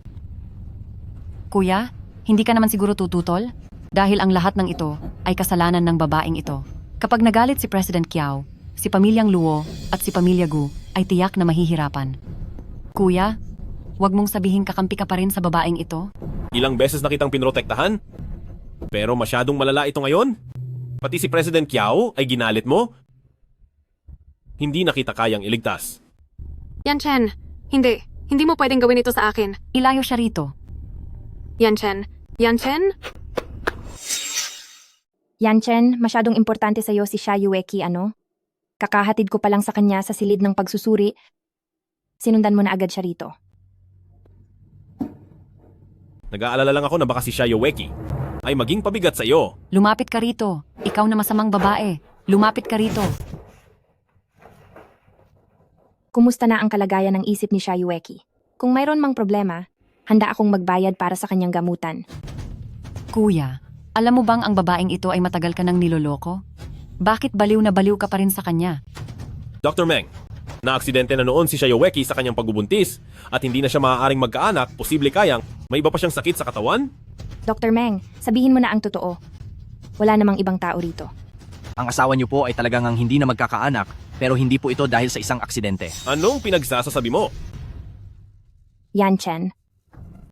Kuya, hindi ka naman siguro tututol? Dahil ang lahat ng ito ay kasalanan ng babaeng ito. Kapag nagalit si President Kiao, si Pamilyang Luo at si Pamilya Gu ay tiyak na mahihirapan. Kuya, wag mong sabihin kakampi ka pa rin sa babaeng ito. Ilang beses na kitang pinrotektahan? Pero masyadong malala ito ngayon? Pati si President Kiao ay ginalit mo? Hindi na kita kayang iligtas. Yan Chen, hindi. Hindi mo pwedeng gawin ito sa akin. Ilayo siya rito. Yan Chen. Yan Chen? Yan Chen, masyadong importante sa'yo si Shayueki, ano? Kakahatid ko pa lang sa kanya sa silid ng pagsusuri. Sinundan mo na agad siya rito. Nag-aalala lang ako na baka si Shayueki ay maging pabigat sa iyo. Lumapit ka rito. Ikaw na masamang babae. Lumapit ka rito. Kumusta na ang kalagayan ng isip ni Shayueki? Kung mayroon mang problema, handa akong magbayad para sa kanyang gamutan. Kuya, alam mo bang ang babaeng ito ay matagal ka nang niloloko? Bakit baliw na baliw ka pa rin sa kanya? Dr. Meng, na-aksidente na noon si Shayueki sa kanyang pagbubuntis at hindi na siya maaaring magkaanak, posible kayang may iba pa siyang sakit sa katawan? Dr. Meng, sabihin mo na ang totoo. Wala namang ibang tao rito. Ang asawa niyo po ay talagang hindi na magkakaanak, pero hindi po ito dahil sa isang aksidente. Anong pinagsasasabi mo? Yan Chen,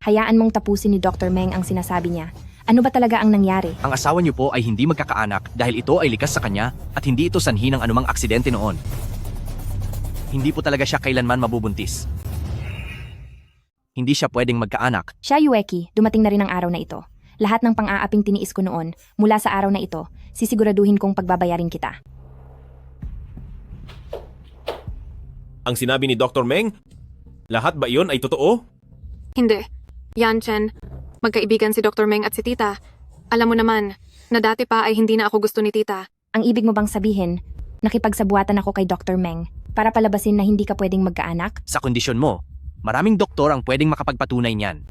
hayaan mong tapusin ni Dr. Meng ang sinasabi niya. Ano ba talaga ang nangyari? Ang asawa niyo po ay hindi magkakaanak dahil ito ay likas sa kanya at hindi ito sanhi ng anumang aksidente noon. Hindi po talaga siya kailanman mabubuntis. Hindi siya pwedeng magkaanak. Shayueki, dumating na rin ang araw na ito. Lahat ng pang-aaping tiniis ko noon, mula sa araw na ito, sisiguraduhin kong pagbabayarin kita. Ang sinabi ni Dr. Meng, lahat ba iyon ay totoo? Hindi. Yan Chen, magkaibigan si Dr. Meng at si Tita. Alam mo naman, na dati pa ay hindi na ako gusto ni Tita. Ang ibig mo bang sabihin, nakipagsabuatan ako kay Dr. Meng para palabasin na hindi ka pwedeng magkaanak? Sa kondisyon mo, maraming doktor ang pwedeng makapagpatunay niyan.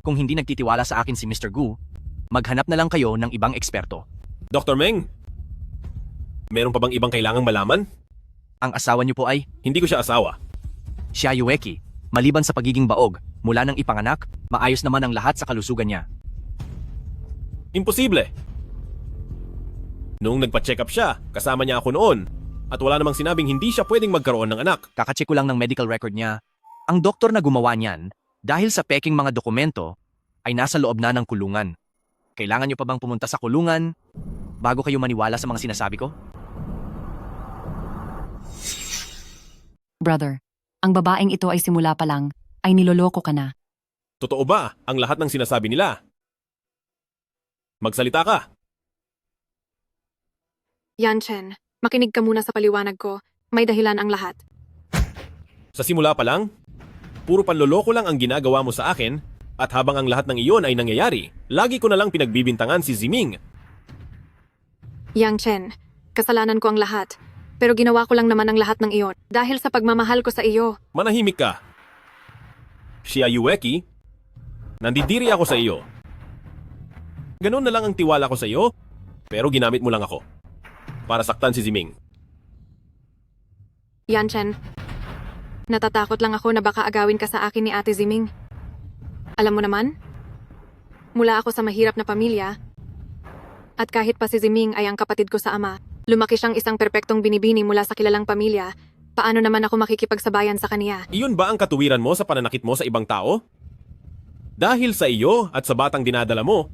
Kung hindi nagtitiwala sa akin si Mr. Gu, maghanap na lang kayo ng ibang eksperto. Dr. Meng, meron pa bang ibang kailangang malaman? Ang asawa niyo po ay? Hindi ko siya asawa. Shayueki, maliban sa pagiging baog, mula nang ipanganak, maayos naman ang lahat sa kalusugan niya. Imposible. Noong nagpa-check up siya, kasama niya ako noon. At wala namang sinabing hindi siya pwedeng magkaroon ng anak. Kakacheck ko lang ng medical record niya. Ang doktor na gumawa niyan, dahil sa peking mga dokumento, ay nasa loob na ng kulungan. Kailangan niyo pa bang pumunta sa kulungan bago kayo maniwala sa mga sinasabi ko? Brother, ang babaeng ito ay simula pa lang, ay niloloko ka na. Totoo ba ang lahat ng sinasabi nila? Magsalita ka. Yan Chen, makinig ka muna sa paliwanag ko. May dahilan ang lahat. Sa simula pa lang, puro panloloko lang ang ginagawa mo sa akin at habang ang lahat ng iyon ay nangyayari, lagi ko na lang pinagbibintangan si Ziming. Yang Chen, kasalanan ko ang lahat. Pero ginawa ko lang naman ang lahat ng iyon dahil sa pagmamahal ko sa iyo. Manahimik ka. Shayueki, nandidiri ako sa iyo. Ganun na lang ang tiwala ko sa iyo, pero ginamit mo lang ako para saktan si Ziming. Yan Chen, natatakot lang ako na baka agawin ka sa akin ni Ate Ziming. Alam mo naman, mula ako sa mahirap na pamilya, at kahit pa si Ziming ay ang kapatid ko sa ama, Lumaki siyang isang perpektong binibini mula sa kilalang pamilya. Paano naman ako makikipagsabayan sa kanya? Iyon ba ang katuwiran mo sa pananakit mo sa ibang tao? Dahil sa iyo at sa batang dinadala mo,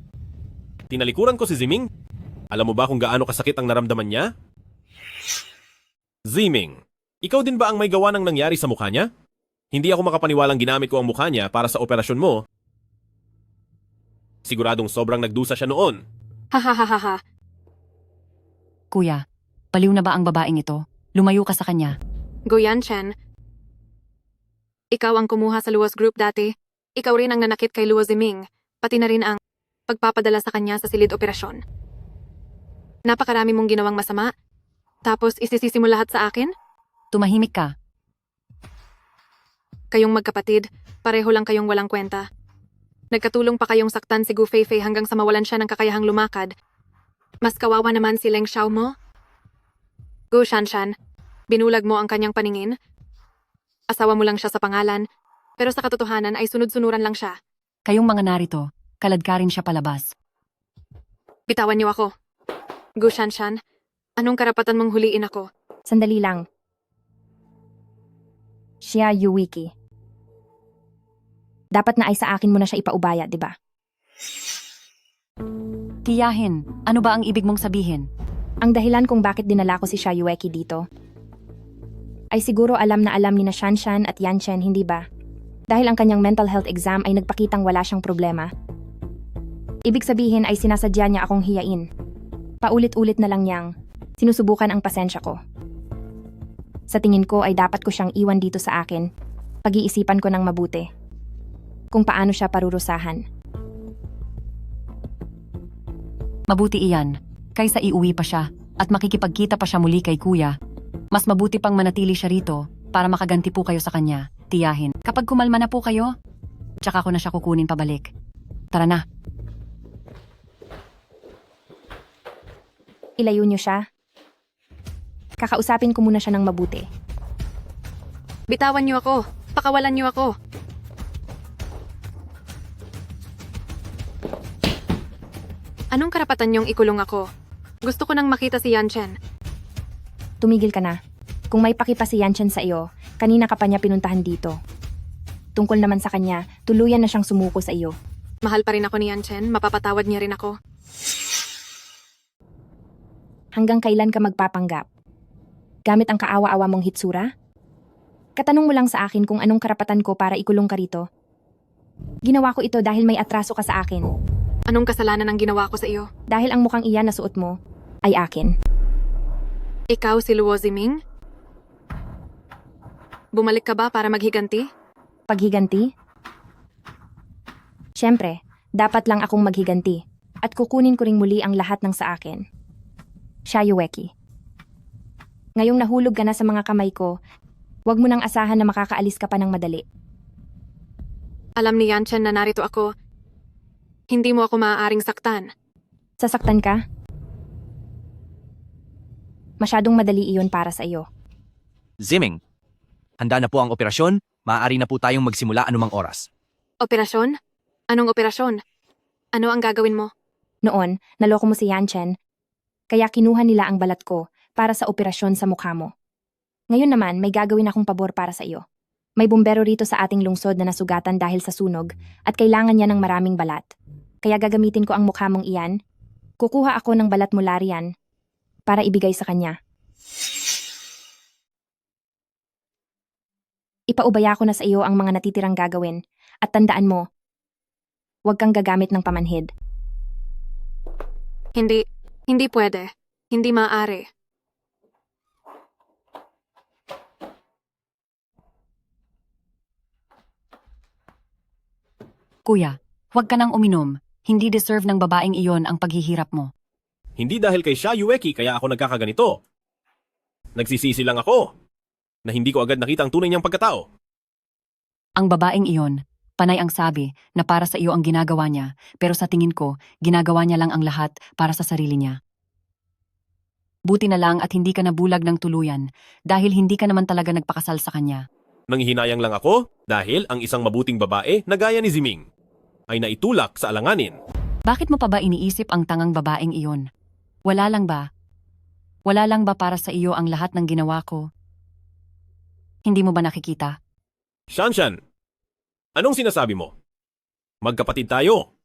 tinalikuran ko si Ziming. Alam mo ba kung gaano kasakit ang naramdaman niya? Ziming, ikaw din ba ang may gawa ng nangyari sa mukha niya? Hindi ako makapaniwalang ginamit ko ang mukha niya para sa operasyon mo. Siguradong sobrang nagdusa siya noon. Hahaha. Kuya, baliw na ba ang babaeng ito? Lumayo ka sa kanya. Gu Yanchen, ikaw ang kumuha sa Luo's group dati. Ikaw rin ang nanakit kay Luo Ziming, pati na rin ang pagpapadala sa kanya sa silid operasyon. Napakarami mong ginawang masama, tapos isisisi mo lahat sa akin? Tumahimik ka. Kayong magkapatid, pareho lang kayong walang kwenta. Nagkatulong pa kayong saktan si Gu Feifei hanggang sa mawalan siya ng kakayahang lumakad. Mas kawawa naman si Leng Xiao mo. Gu Shanshan, binulag mo ang kanyang paningin. Asawa mo lang siya sa pangalan, pero sa katotohanan ay sunod-sunuran lang siya. Kayong mga narito, kaladkarin siya palabas. Bitawan niyo ako. Gu Shanshan, anong karapatan mong huliin ako? Sandali lang. Xia Yuwiki. Dapat na ay sa akin mo na siya ipaubaya, di ba? Tiyahin, ano ba ang ibig mong sabihin? Ang dahilan kung bakit dinala ko si Xia Yueki dito ay siguro alam na alam ni na Shanshan at Yanchen, hindi ba? Dahil ang kanyang mental health exam ay nagpakitang wala siyang problema. Ibig sabihin ay sinasadya niya akong hiyain. Paulit-ulit na lang niyang sinusubukan ang pasensya ko. Sa tingin ko ay dapat ko siyang iwan dito sa akin. Pag-iisipan ko ng mabuti kung paano siya parurusahan. Mabuti iyan, kaysa iuwi pa siya at makikipagkita pa siya muli kay kuya. Mas mabuti pang manatili siya rito para makaganti po kayo sa kanya, tiyahin. Kapag kumalma na po kayo, tsaka ko na siya kukunin pabalik. Tara na. Ilayo niyo siya. Kakausapin ko muna siya ng mabuti. Bitawan niyo ako. Pakawalan niyo ako. Anong karapatan niyong ikulong ako? Gusto ko nang makita si Yanchen. Tumigil ka na. Kung may pakipa si Yanchen sa iyo, kanina ka pa niya pinuntahan dito. Tungkol naman sa kanya, tuluyan na siyang sumuko sa iyo. Mahal pa rin ako ni Yanchen, mapapatawad niya rin ako. Hanggang kailan ka magpapanggap? Gamit ang kaawa-awa mong hitsura? Katanong mo lang sa akin kung anong karapatan ko para ikulong ka rito. Ginawa ko ito dahil may atraso ka sa akin. Anong kasalanan ang ginawa ko sa iyo? Dahil ang mukhang iyan na suot mo ay akin. Ikaw si Luo Ziming? Bumalik ka ba para maghiganti? Paghiganti? Siyempre, dapat lang akong maghiganti at kukunin ko ring muli ang lahat ng sa akin. Xia Yueki. Ngayong nahulog ka na sa mga kamay ko, huwag mo nang asahan na makakaalis ka pa ng madali. Alam ni Yanchen na narito ako. Hindi mo ako maaaring saktan. Sasaktan ka? Masyadong madali iyon para sa iyo. Ziming, handa na po ang operasyon, maaari na po tayong magsimula anumang oras. Operasyon? Anong operasyon? Ano ang gagawin mo? Noon, naloko mo si Yanchen, kaya kinuha nila ang balat ko para sa operasyon sa mukha mo. Ngayon naman, may gagawin akong pabor para sa iyo. May bumbero rito sa ating lungsod na nasugatan dahil sa sunog at kailangan niya ng maraming balat. Kaya gagamitin ko ang mukha mong iyan. Kukuha ako ng balat mula riyan para ibigay sa kanya. Ipaubaya ko na sa iyo ang mga natitirang gagawin at tandaan mo, huwag kang gagamit ng pamanhid. Hindi pwede. Hindi maaari. Kuya, huwag ka nang uminom. Hindi deserve ng babaeng iyon ang paghihirap mo. Hindi dahil kay Xia Yueki kaya ako nagkakaganito. Nagsisisi lang ako na hindi ko agad nakita ang tunay niyang pagkatao. Ang babaeng iyon, panay ang sabi na para sa iyo ang ginagawa niya, pero sa tingin ko, ginagawa niya lang ang lahat para sa sarili niya. Buti na lang at hindi ka nabulag ng tuluyan dahil hindi ka naman talaga nagpakasal sa kanya. Nanghihinayang lang ako dahil ang isang mabuting babae na gaya ni Ziming ay naitulak sa alanganin. Bakit mo pa ba iniisip ang tangang babaeng iyon? Wala lang ba? Wala lang ba para sa iyo ang lahat ng ginawa ko? Hindi mo ba nakikita? Shanshan, anong sinasabi mo? Magkapatid tayo.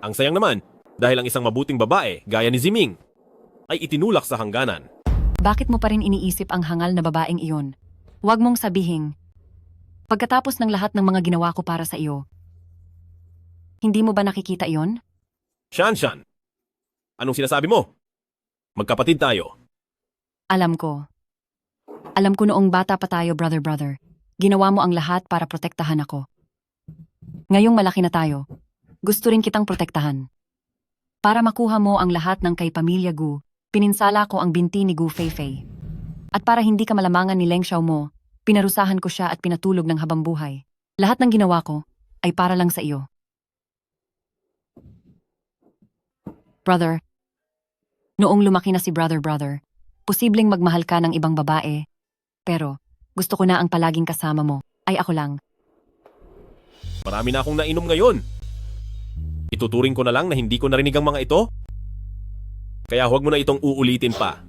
Ang sayang naman, dahil ang isang mabuting babae gaya ni Ziming ay itinulak sa hangganan. Bakit mo pa rin iniisip ang hangal na babaeng iyon? Huwag mong sabihin. Pagkatapos ng lahat ng mga ginawa ko para sa iyo, hindi mo ba nakikita iyon? Shanshan, anong sinasabi mo? Magkapatid tayo. Alam ko. Alam ko noong bata pa tayo, brother. Ginawa mo ang lahat para protektahan ako. Ngayong malaki na tayo, gusto rin kitang protektahan. Para makuha mo ang lahat ng kay Pamilya Gu, pininsala ko ang binti ni Gu Feifei. At para hindi ka malamangan ni Leng Xiaomo, pinarusahan ko siya at pinatulog ng habang buhay. Lahat ng ginawa ko ay para lang sa iyo. Brother, noong lumaki na si brother, posibleng magmahal ka ng ibang babae, pero gusto ko na ang palaging kasama mo ay ako lang. Marami na akong nainom ngayon. Ituturing ko na lang na hindi ko narinig ang mga ito? Kaya huwag mo na itong uulitin pa.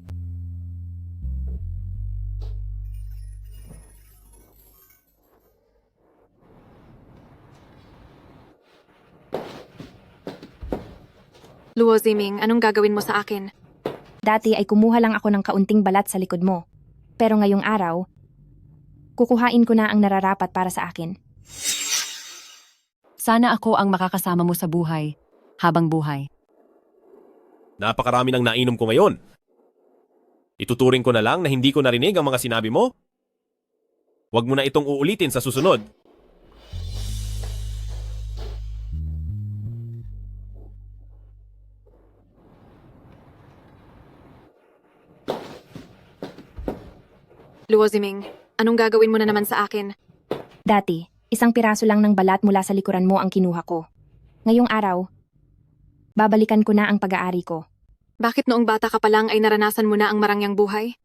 Luo Ziming, anong gagawin mo sa akin? Dati ay kumuha lang ako ng kaunting balat sa likod mo. Pero ngayong araw, kukuhain ko na ang nararapat para sa akin. Sana ako ang makakasama mo sa buhay, habang buhay. Napakarami ng nainom ko ngayon. Ituturing ko na lang na hindi ko narinig ang mga sinabi mo? Huwag mo na itong uulitin sa susunod. Luo Ziming, anong gagawin mo na naman sa akin? Dati, isang piraso lang ng balat mula sa likuran mo ang kinuha ko. Ngayong araw, babalikan ko na ang pag-aari ko. Bakit noong bata ka pa lang ay naranasan mo na ang marangyang buhay?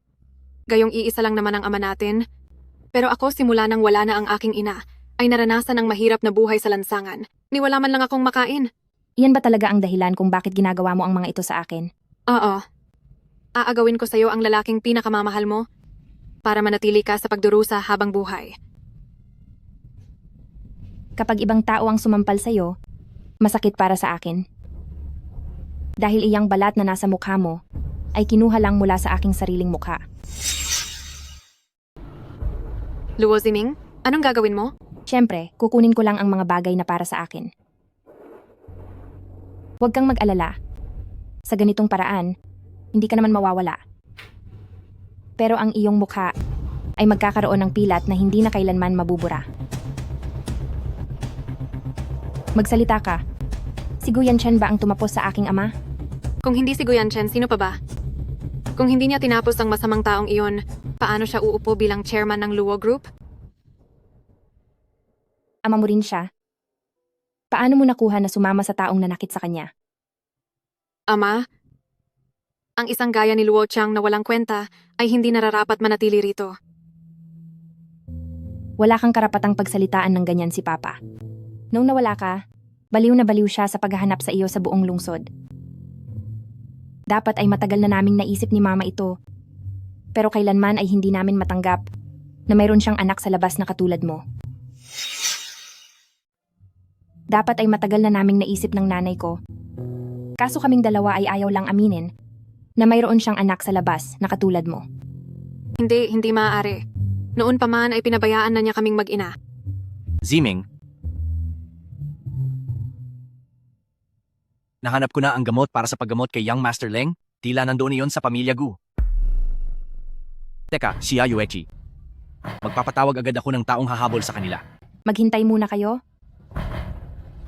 Gayong iisa lang naman ang ama natin. Pero ako simula nang wala na ang aking ina, ay naranasan ang mahirap na buhay sa lansangan. Niwala man lang akong makain. Iyan ba talaga ang dahilan kung bakit ginagawa mo ang mga ito sa akin? Oo. Aagawin ko sa'yo ang lalaking pinakamamahal mo para manatili ka sa pagdurusa habang buhay. Kapag ibang tao ang sumampal sa'yo, masakit para sa akin. Dahil iyang balat na nasa mukha mo, ay kinuha lang mula sa aking sariling mukha. Luo Ziming, anong gagawin mo? Siyempre, kukunin ko lang ang mga bagay na para sa akin. Huwag kang mag-alala. Sa ganitong paraan, hindi ka naman mawawala. Pero ang iyong mukha ay magkakaroon ng pilat na hindi na kailanman mabubura. Magsalita ka. Si Guyan Chen ba ang tumapos sa aking ama? Kung hindi si Guyan Chen, sino pa ba? Kung hindi niya tinapos ang masamang taong iyon, paano siya uupo bilang chairman ng Luo Group? Ama mo rin siya. Paano mo nakuha na sumama sa taong nanakit sa kanya? Ama, ang isang gaya ni Luo Chang na walang kwenta ay hindi nararapat manatili rito. Wala kang karapatang pagsalitaan ng ganyan si Papa. Nung nawala ka, baliw na baliw siya sa paghahanap sa iyo sa buong lungsod. Dapat ay matagal na naming naisip ni Mama ito. Pero kailanman ay hindi namin matanggap na mayroon siyang anak sa labas na katulad mo. Dapat ay matagal na naming naisip ng nanay ko. Kaso kaming dalawa ay ayaw lang aminin na mayroon siyang anak sa labas na katulad mo. Hindi maaari. Noon pa man ay pinabayaan na niya kaming mag-ina. Ziming, nahanap ko na ang gamot para sa paggamot kay Young Master Leng. Tila nandoon iyon sa Pamilya Gu. Teka, siya Yuechi. Magpapatawag agad ako ng taong hahabol sa kanila. Maghintay muna kayo.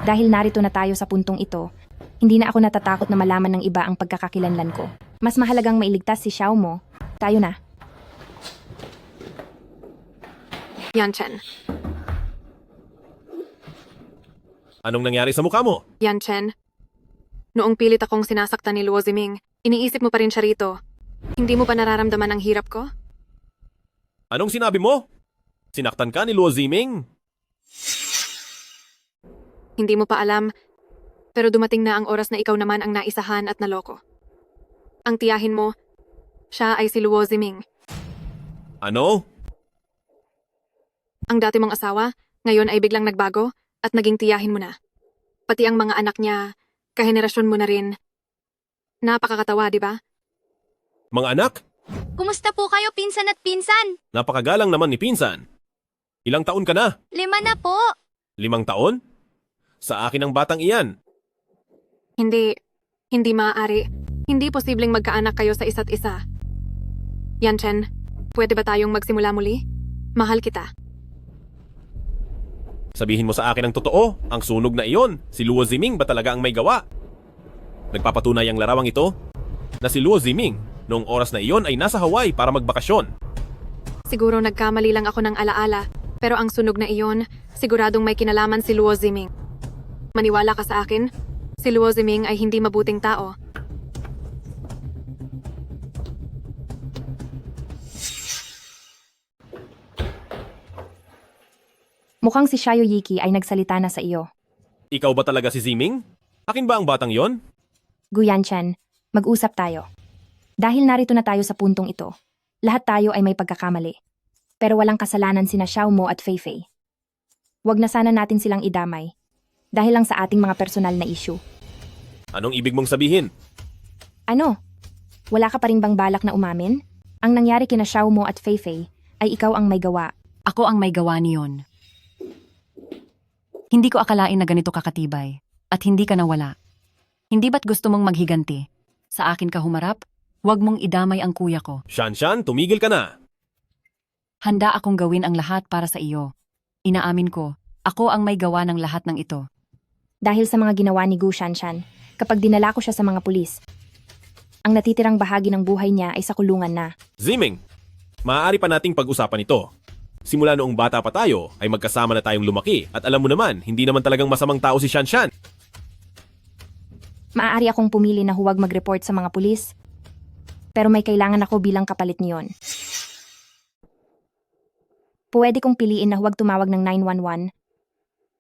Dahil narito na tayo sa puntong ito, hindi na ako natatakot na malaman ng iba ang pagkakakilanlan ko. Mas mahalagang mailigtas si Xiao mo. Tayo na. Yan Chen. Anong nangyari sa mukha mo? Yan Chen. Noong pilit akong sinasaktan ni Luo Ziming, iniisip mo pa rin siya rito. Hindi mo ba nararamdaman ang hirap ko? Anong sinabi mo? Sinaktan ka ni Luo Ziming? Hindi mo pa alam, pero dumating na ang oras na ikaw naman ang naisahan at naloko. Ang tiyahin mo, siya ay si Luo Ziming. Ano? Ang dati mong asawa, ngayon ay biglang nagbago at naging tiyahin mo na. Pati ang mga anak niya, kahenerasyon mo na rin. Napakakatawa, di ba? Mga anak? Kumusta po kayo, pinsan at pinsan? Napakagalang naman ni Pinsan. Ilang taon ka na? 5 na po. 5 taon? Sa akin ang batang iyan. Hindi maaari. Hindi posibleng magkaanak kayo sa isa't isa. Yanchen, pwede ba tayong magsimula muli? Mahal kita. Sabihin mo sa akin ang totoo, ang sunog na iyon, si Luo Ziming ba talaga ang may gawa? Nagpapatunay ang larawang ito na si Luo Ziming noong oras na iyon ay nasa Hawaii para magbakasyon. Siguro nagkamali lang ako ng alaala, pero ang sunog na iyon, siguradong may kinalaman si Luo Ziming. Maniwala ka sa akin, si Luo Ziming ay hindi mabuting tao. Mukhang si Xiao Yiki ay nagsalita na sa iyo. Ikaw ba talaga si Ziming? Akin ba ang batang yon? Gu Yanchen, mag-usap tayo. Dahil narito na tayo sa puntong ito, lahat tayo ay may pagkakamali. Pero walang kasalanan sina Xiao Mo at Fei Fei. Huwag na sana natin silang idamay. Dahil lang sa ating mga personal na issue. Anong ibig mong sabihin? Ano? Wala ka pa rin bang balak na umamin? Ang nangyari kina Xiao Mo at Fei Fei ay ikaw ang may gawa. Ako ang may gawa niyon. Hindi ko akalain na ganito kakatibay. At hindi ka nawala. Hindi ba't gusto mong maghiganti? Sa akin ka humarap? Huwag mong idamay ang kuya ko. Shanshan, tumigil ka na. Handa akong gawin ang lahat para sa iyo. Inaamin ko, ako ang may gawa ng lahat ng ito. Dahil sa mga ginawa ni Gu Shanshan, kapag dinala ko siya sa mga pulis, ang natitirang bahagi ng buhay niya ay sa kulungan na. Ziming, maaari pa nating pag-usapan ito. Simula noong bata pa tayo, ay magkasama na tayong lumaki at alam mo naman, hindi naman talagang masamang tao si Shanshan. Maaari akong pumili na huwag mag-report sa mga pulis, pero may kailangan ako bilang kapalit niyon. Pwede kong piliin na huwag tumawag ng 911,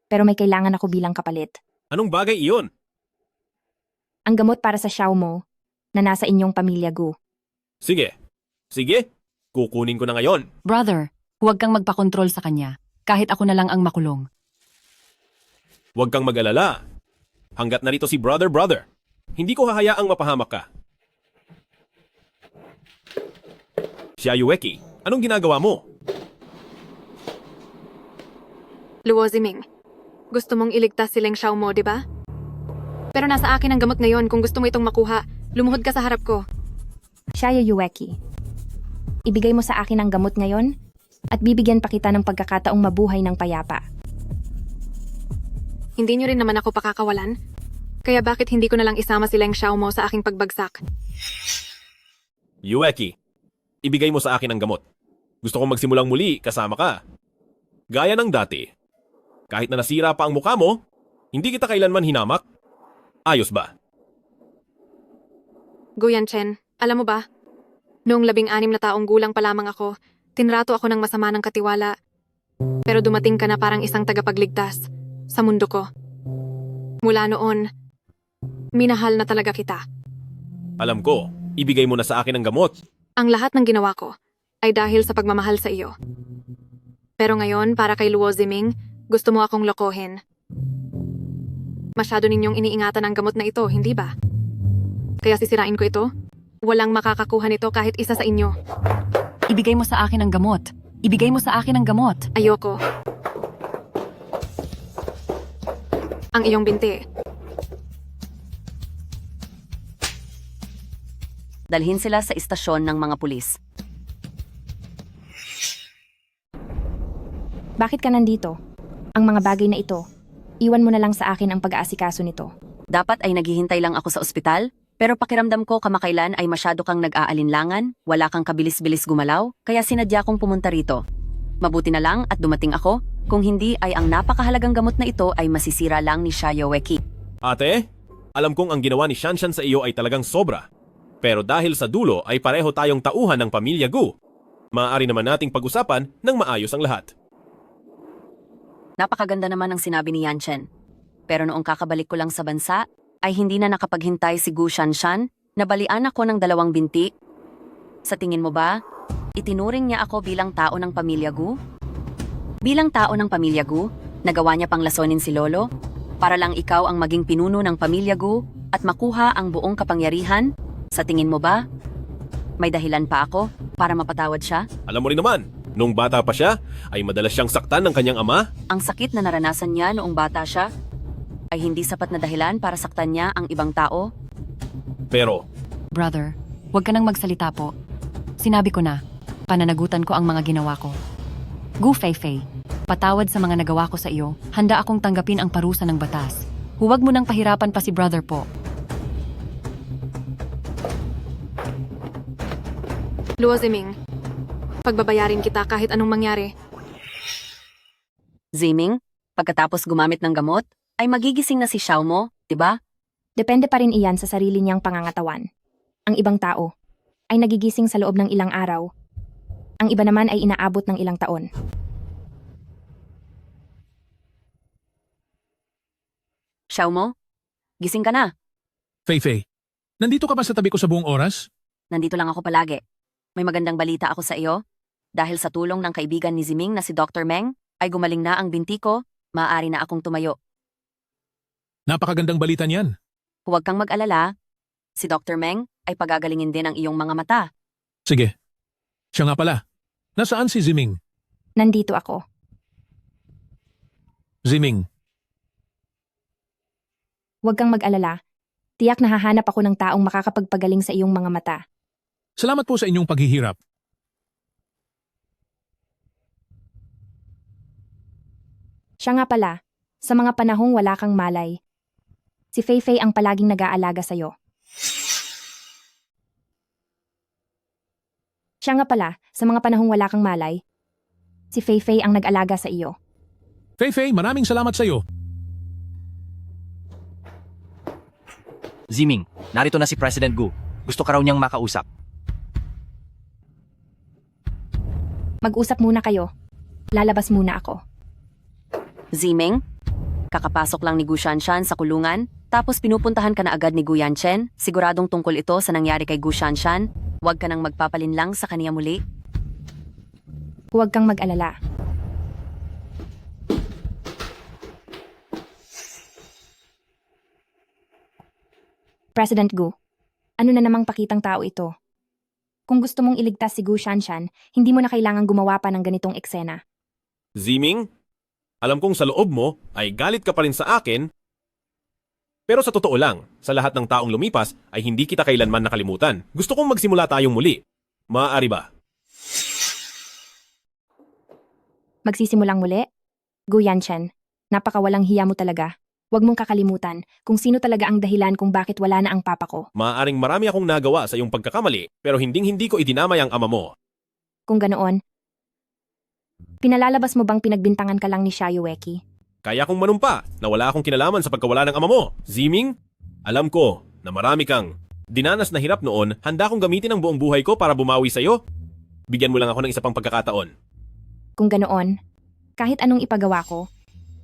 pero may kailangan ako bilang kapalit. Anong bagay iyon? Ang gamot para sa Xiao Mo na nasa inyong pamilya Gu. Sige, kukunin ko na ngayon. Brother, huwag kang magpakontrol sa kanya. Kahit ako na lang ang makulong. Huwag kang mag-alala. Hanggat narito si brother, hindi ko hahayaang mapahamak ka. Xiaoyueki, anong ginagawa mo? Luo Ziming, gusto mong iligtas si Leng Xiao Mo, di ba? Pero nasa akin ang gamot ngayon. Kung gusto mo itong makuha, lumuhod ka sa harap ko. Xiaoyueki, ibigay mo sa akin ang gamot ngayon at bibigyan pa kita ng pagkakataong mabuhay ng payapa. Hindi niyo rin naman ako pakakawalan. Kaya bakit hindi ko na lang isama si Leng Xiao Mo sa aking pagbagsak? Yueki, ibigay mo sa akin ang gamot. Gusto kong magsimulang muli kasama ka. Gaya ng dati. Kahit na nasira pa ang mukha mo, hindi kita kailanman hinamak. Ayos ba? Gu Yanchen, alam mo ba? Noong 16 na taong gulang pa lamang ako, tinrato ako ng masama ng katiwala. Pero dumating ka na parang isang tagapagligtas sa mundo ko. Mula noon, minahal na talaga kita. Alam ko, ibigay mo na sa akin ang gamot. Ang lahat ng ginawa ko ay dahil sa pagmamahal sa iyo. Pero ngayon, para kay Luo Ziming, gusto mo akong lokohin. Masyado ninyong iniingatan ang gamot na ito, hindi ba? Kaya sisirain ko ito? Walang makakakuha nito kahit isa sa inyo. Ibigay mo sa akin ang gamot. Ibigay mo sa akin ang gamot. Ayoko. Ang iyong binti. Dalhin sila sa istasyon ng mga pulis. Bakit ka nandito? Ang mga bagay na ito, iwan mo na lang sa akin ang pag-aasikaso nito. Dapat ay naghihintay lang ako sa ospital, pero pakiramdam ko kamakailan ay masyado kang nag-aalinlangan, wala kang kabilis-bilis gumalaw, kaya sinadya kong pumunta rito. Mabuti na lang at dumating ako, kung hindi ay ang napakahalagang gamot na ito ay masisira lang ni Xiaoyueki. Ate, alam kong ang ginawa ni Shanshan sa iyo ay talagang sobra. Pero dahil sa dulo ay pareho tayong tauhan ng pamilya Gu, maaari naman nating pag-usapan ng maayos ang lahat. Napakaganda naman ang sinabi ni Yanchen. Pero noong kakabalik ko lang sa bansa, ay hindi na nakapaghintay si Gu Shanshan, Nabalian ako ng 2 binti. Sa tingin mo ba, itinuring niya ako bilang tao ng pamilya Gu? Bilang tao ng pamilya Gu, nagawa niya pang lasonin si Lolo para lang ikaw ang maging pinuno ng pamilya Gu at makuha ang buong kapangyarihan? Sa tingin mo ba, may dahilan pa ako para mapatawad siya? Alam mo rin naman, nung bata pa siya, ay madalas siyang saktan ng kanyang ama. Ang sakit na naranasan niya noong bata siya ay hindi sapat na dahilan para saktan niya ang ibang tao? Pero, Brother, huwag ka nang magsalita po. Sinabi ko na, pananagutan ko ang mga ginawa ko. Gu Fei, patawad sa mga nagawa ko sa iyo. Handa akong tanggapin ang parusa ng batas. Huwag mo nang pahirapan pa si brother po. Luo Ziming, pagbabayarin kita kahit anong mangyari. Ziming, pagkatapos gumamit ng gamot, ay magigising na si Xiao mo, di ba? Depende pa rin iyan sa sarili niyang pangangatawan. Ang ibang tao ay nagigising sa loob ng ilang araw. Ang iba naman ay inaabot ng ilang taon. Xiao mo, gising ka na. Fei, nandito ka ba sa tabi ko sa buong oras? Nandito lang ako palagi. May magandang balita ako sa iyo. Dahil sa tulong ng kaibigan ni Ziming na si Dr. Meng, ay gumaling na ang binti ko, maaari na akong tumayo. Napakagandang balita niyan. Huwag kang mag-alala. Si Dr. Meng ay pagagalingin din ang iyong mga mata. Sige. Siya nga pala. Nasaan si Ziming? Nandito ako. Ziming, Huwag kang mag-alala. Tiyak na hahanap ako ng taong makakapagpagaling sa iyong mga mata. salamat po sa inyong paghihirap. Siya nga pala, sa mga panahong wala kang malay, si Fei ang palaging nag-aalaga sa'yo. Siya nga pala, sa mga panahong wala kang malay, si Fei ang nag-alaga sa iyo. Fei, maraming salamat sa iyo. Ziming, narito na si President Gu. Gusto ka raw niyang makausap. Mag-usap muna kayo. Lalabas muna ako. Ziming, kakapasok lang ni Gu Shanshan sa kulungan, tapos pinupuntahan ka na agad ni Gu Yanchen, siguradong tungkol ito sa nangyari kay Gu Shanshan. Huwag ka nang magpapalinlang sa kaniya muli. Huwag kang mag-alala. President Gu, ano na namang pakitang tao ito? Kung gusto mong iligtas si Gu Shanshan, hindi mo na kailangang gumawa pa ng ganitong eksena. Ziming, alam kong sa loob mo ay galit ka pa rin sa akin, pero sa totoo lang, sa lahat ng taong lumipas ay hindi kita kailanman nakalimutan. Gusto kong magsimula tayong muli. Maaari ba? Magsisimulang muli? Gu Yanchen, napakawalang hiya mo talaga. Huwag mong kakalimutan kung sino talaga ang dahilan kung bakit wala na ang papa ko. Maaaring marami akong nagawa sa iyong pagkakamali, pero hinding-hindi ko idinamay ang ama mo. Kung ganoon, pinalalabas mo bang pinagbintangan ka lang ni Xiaoyueki? Kaya kong manumpa na wala akong kinalaman sa pagkawala ng ama mo. Ziming, alam ko na marami kang dinanas na hirap noon, handa kong gamitin ang buong buhay ko para bumawi sa iyo. Bigyan mo lang ako ng isa pang pagkakataon. Kung ganoon, kahit anong ipagawa ko,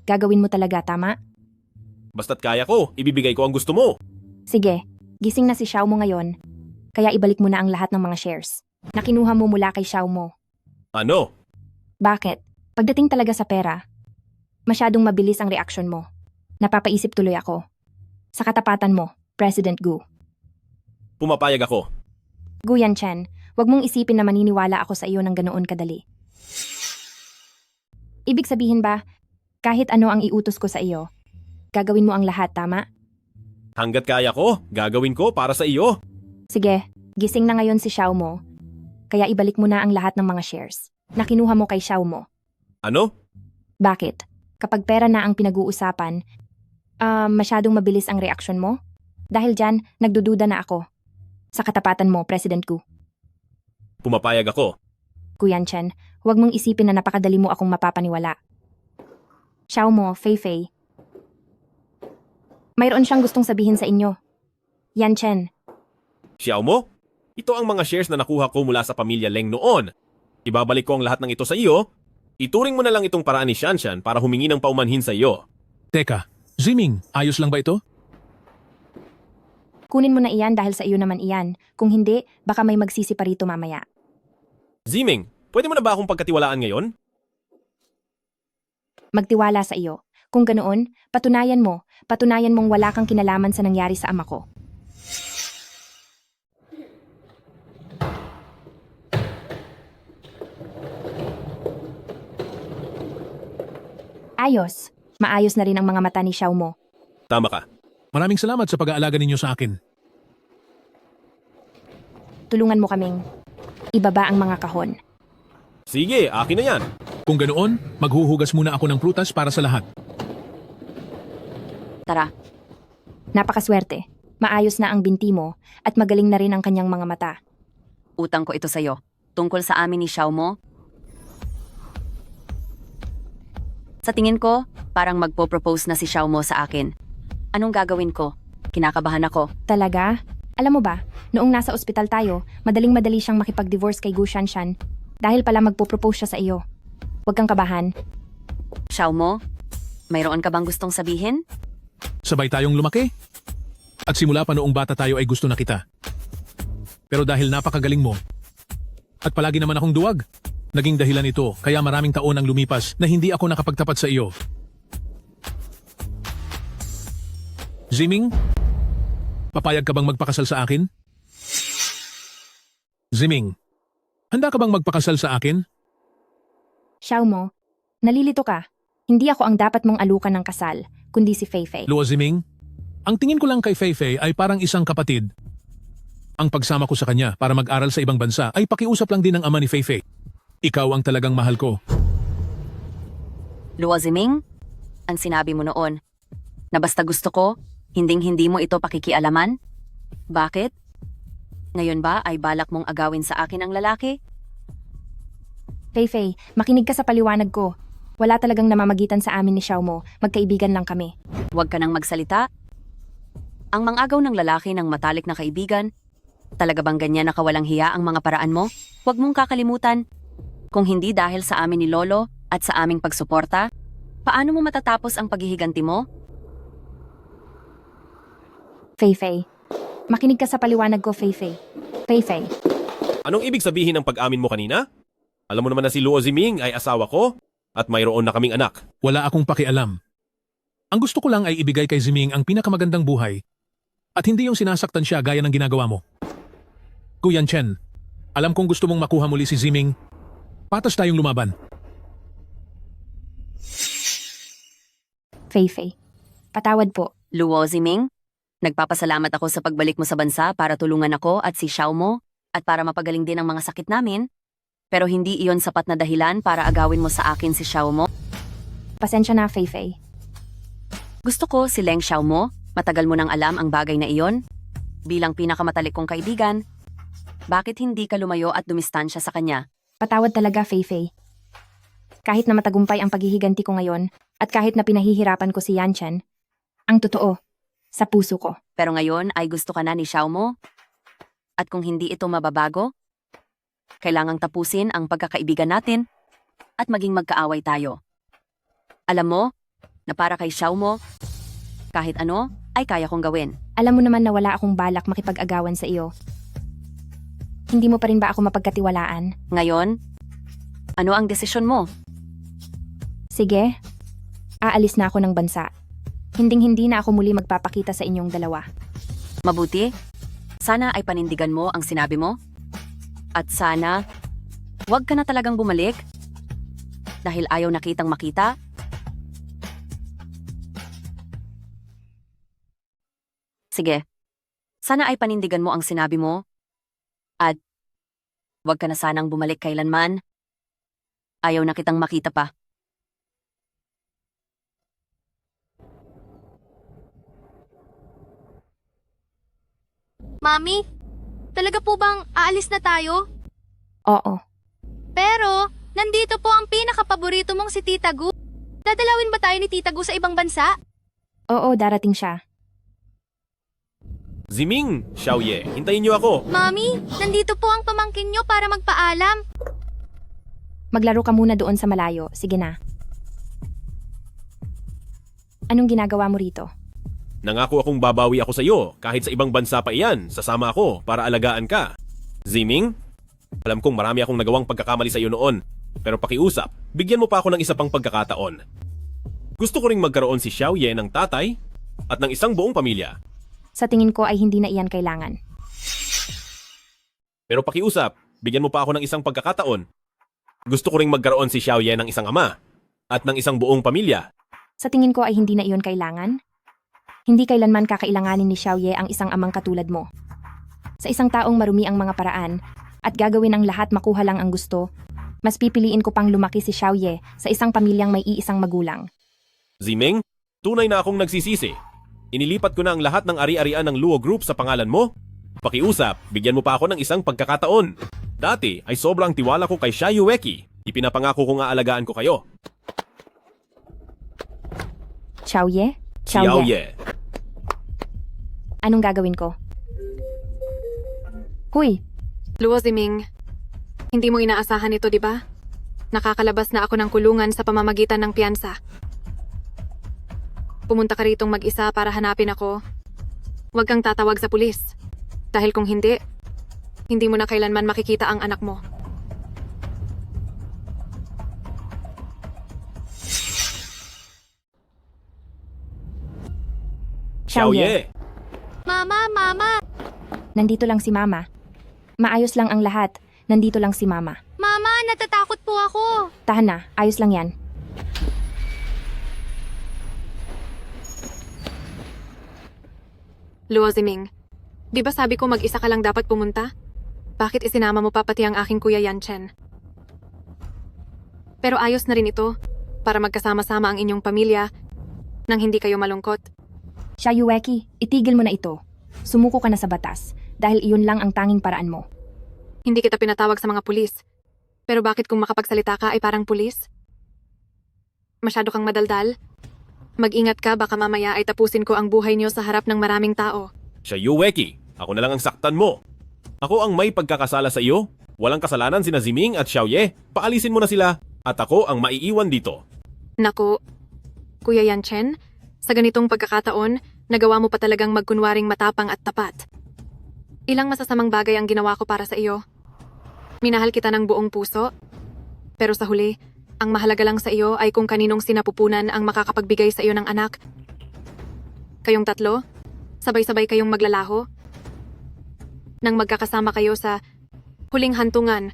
gagawin mo talaga, tama? Basta't kaya ko, ibibigay ko ang gusto mo. Sige, gising na si Xiao mo ngayon, kaya ibalik mo na ang lahat ng mga shares na kinuha mo mula kay Xiao mo. Ano? Bakit? Pagdating talaga sa pera, masyadong mabilis ang reaksyon mo. Napapaisip tuloy ako. Sa katapatan mo, President Gu. Pumapayag ako. Gu Yanchen, huwag mong isipin na maniniwala ako sa iyo ng ganoon kadali. Ibig sabihin ba, kahit ano ang iutos ko sa iyo, gagawin mo ang lahat, tama? Hanggat kaya ko, gagawin ko para sa iyo. Sige, gising na ngayon si Xiao mo, kaya ibalik mo na ang lahat ng mga shares na kinuha mo kay Xiao mo. Ano? Bakit? Kapag pera na ang pinag-uusapan, masyadong mabilis ang reaksyon mo? Dahil dyan, nagdududa na ako. Sa katapatan mo, President Gu. Pumapayag ako. Gu Yanchen, huwag mong isipin na napakadali mo akong mapapaniwala. Xiao mo, Fei. Mayroon siyang gustong sabihin sa inyo. Yanchen, Xiao mo? Ito ang mga shares na nakuha ko mula sa pamilya Leng noon. Ibabalik ko ang lahat ng ito sa iyo. Ituring mo na lang itong paraan ni Shanshan para humingi ng paumanhin sa iyo. Teka, Ziming, ayos lang ba ito? Kunin mo na iyan dahil sa iyo naman iyan. Kung hindi, baka may magsisi pa rito mamaya. Ziming, pwede mo na ba akong pagkatiwalaan ngayon? Magtiwala sa iyo. Kung ganoon, patunayan mong wala kang kinalaman sa nangyari sa ama ko. Ayos. Maayos na rin ang mga mata ni Xiao mo. Tama ka. Maraming salamat sa pag-aalaga ninyo sa akin. Tulungan mo kaming ibaba ang mga kahon. Sige, akin na yan. Kung ganoon, maghuhugas muna ako ng prutas para sa lahat. Tara. Napakaswerte. Maayos na ang binti mo at magaling na rin ang kanyang mga mata. Utang ko ito sa'yo. Tungkol sa amin ni Xiao mo. Sa tingin ko, parang magpo-propose na si Xiao mo sa akin. Anong gagawin ko? Kinakabahan ako. Talaga? Alam mo ba, noong nasa ospital tayo, madaling-madali siyang makipag-divorce kay Gu Shanshan dahil pala magpo-propose siya sa iyo. Huwag kang kabahan. Xiao mo, mayroon ka bang gustong sabihin? Sabay tayong lumaki. At simula pa noong bata tayo ay gusto na kita. Pero dahil napakagaling mo, at palagi naman akong duwag, naging dahilan ito kaya maraming taon ang lumipas na hindi ako nakapagtapat sa iyo. Ziming, papayag ka bang magpakasal sa akin? Ziming, handa ka bang magpakasal sa akin? Xiao mo, nalilito ka. Hindi ako ang dapat mong alukan ng kasal, kundi si Feifei. Luo Ziming, ang tingin ko lang kay Feifei ay parang isang kapatid. Ang pagsama ko sa kanya para mag-aral sa ibang bansa ay pakiusap lang din ng ama ni Feifei. Ikaw ang talagang mahal ko. Luo Ziming, ang sinabi mo noon, na basta gusto ko, hinding-hindi mo ito pakikialaman? Bakit? Ngayon ba ay balak mong agawin sa akin ang lalaki? Feifei, makinig ka sa paliwanag ko. Wala talagang namamagitan sa amin ni Xiao mo. Magkaibigan lang kami. Huwag ka nang magsalita. Ang mangagaw ng lalaki ng matalik na kaibigan, talaga bang ganyan na kawalang hiya ang mga paraan mo? Huwag mong kakalimutan. Kung hindi dahil sa amin ni Lolo at sa aming pagsuporta, paano mo matatapos ang paghihiganti mo? Feifei, makinig ka sa paliwanag ko, Feifei. Feifei. Anong ibig sabihin ng pag-amin mo kanina? Alam mo naman na si Luo Ziming ay asawa ko at mayroon na kaming anak. Wala akong pakialam. Ang gusto ko lang ay ibigay kay Ziming ang pinakamagandang buhay at hindi yung sinasaktan siya gaya ng ginagawa mo. Gu Yanchen, alam kong gusto mong makuha muli si Ziming. Patas tayong lumaban. Feifei, patawad po. Luo Ziming, nagpapasalamat ako sa pagbalik mo sa bansa para tulungan ako at si Xiao mo at para mapagaling din ang mga sakit namin. Pero hindi iyon sapat na dahilan para agawin mo sa akin si Xiao mo. Pasensya na, Feifei. Gusto ko si Leng Xiao mo, matagal mo nang alam ang bagay na iyon. Bilang pinakamatalik kong kaibigan, bakit hindi ka lumayo at dumistansya sa kanya? Patawad talaga, Feifei. Kahit na matagumpay ang paghihiganti ko ngayon, at kahit na pinahihirapan ko si Yanchen, ang totoo, sa puso ko. Pero ngayon ay gusto ka na ni Xiao mo? At kung hindi ito mababago, kailangang tapusin ang pagkakaibigan natin at maging magkaaway tayo. Alam mo, na para kay Xiao mo, kahit ano ay kaya kong gawin. Alam mo naman na wala akong balak makipag-agawan sa iyo. Hindi mo pa rin ba ako mapagkatiwalaan? Ngayon, ano ang desisyon mo? Sige, aalis na ako ng bansa. Hinding-hindi na ako muli magpapakita sa inyong dalawa. Mabuti, sana ay panindigan mo ang sinabi mo. At sana, huwag ka na talagang bumalik dahil ayaw nakitang makita. Sige, sana ay panindigan mo ang sinabi mo at huwag ka na sanang bumalik kailanman. Ayaw na kitang makita pa. Mami, talaga po bang aalis na tayo? Oo. Pero, nandito po ang pinakapaborito mong si Tita Gu. Dadalawin ba tayo ni Tita Gu sa ibang bansa? Oo, darating siya. Ziming, Xiaoye, hintayin niyo ako. Mami, nandito po ang pamangkin nyo para magpaalam. Maglaro ka muna doon sa malayo. Sige na. Anong ginagawa mo rito? Nangako akong babawi ako sa iyo kahit sa ibang bansa pa iyan. Sasama ako para alagaan ka. Ziming, alam kong marami akong nagawang pagkakamali sa iyo noon. Pero pakiusap, bigyan mo pa ako ng isa pang pagkakataon. Gusto ko ring magkaroon si Xiaoye ng tatay at ng isang buong pamilya. Sa tingin ko ay hindi na iyan kailangan. Pero pakiusap, bigyan mo pa ako ng isang pagkakataon. Gusto ko ring magkaroon si Xiaoye ng isang ama at ng isang buong pamilya. Sa tingin ko ay hindi na iyon kailangan. Hindi kailanman kakailanganin ni Xiaoye ang isang amang katulad mo. Sa isang taong marumi ang mga paraan at gagawin ang lahat makuha lang ang gusto, mas pipiliin ko pang lumaki si Xiaoye sa isang pamilyang may iisang magulang. Ziming, tunay na akong nagsisisi. Inilipat ko na ang lahat ng ari-arian ng Luo Group sa pangalan mo. Pakiusap, bigyan mo pa ako ng isang pagkakataon. Dati ay sobrang tiwala ko kay Xia Yueki. Ipinapangako kong aalagaan ko kayo. Xiaoye? Xiaoye. Anong gagawin ko? Huy, Luo Ziming, hindi mo inaasahan ito, di ba? Nakakalabas na ako ng kulungan sa pamamagitan ng piyansa. Pumunta ka ritong mag-isa para hanapin ako. Huwag kang tatawag sa pulis. Dahil kung hindi mo na kailanman makikita ang anak mo. Xiaoye! Mama! Nandito lang si Mama. Maayos lang ang lahat. Nandito lang si Mama. Mama, natatakot po ako. Tahan na, ayos lang yan. Luo Ziming, di ba sabi ko mag-isa ka lang dapat pumunta? Bakit isinama mo pa pati ang aking kuya Yanchen? Pero ayos na rin ito, para magkasama-sama ang inyong pamilya nang hindi kayo malungkot. Xia Yueki, itigil mo na ito. Sumuko ka na sa batas, dahil iyon lang ang tanging paraan mo. Hindi kita pinatawag sa mga pulis. Pero bakit kung makapagsalita ka ay parang pulis? Masyado kang madaldal? Mag-ingat ka, baka mamaya ay tapusin ko ang buhay niyo sa harap ng maraming tao. Xia Yueki, ako na lang ang saktan mo. Ako ang may pagkakasala sa iyo. Walang kasalanan sina Ziming at Xiaoye. Paalisin mo na sila at ako ang maiiwan dito. Naku, Kuya Yanchen, sa ganitong pagkakataon, nagawa mo pa talagang magkunwaring matapang at tapat. Ilang masasamang bagay ang ginawa ko para sa iyo. Minahal kita ng buong puso. Pero sa huli, ang mahalaga lang sa iyo ay kung kaninong sinapupunan ang makakapagbigay sa iyo ng anak. Kayong tatlo, sabay-sabay kayong maglalaho. Nang magkakasama kayo sa huling hantungan.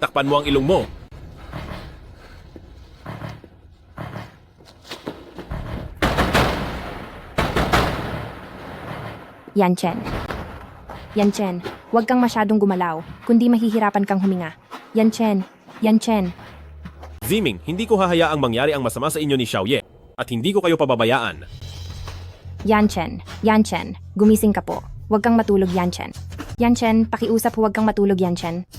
Takpan mo ang ilong mo. Yanchen, huwag kang masyadong gumalaw, kundi mahihirapan kang huminga. Yanchen. Ziming, hindi ko hahayaang mangyari ang masama sa inyo ni Xiaoye at hindi ko kayo pababayaan. Yanchen, gumising ka po. Huwag kang matulog, Yanchen. Yanchen, pakiusap, huwag kang matulog, Yanchen.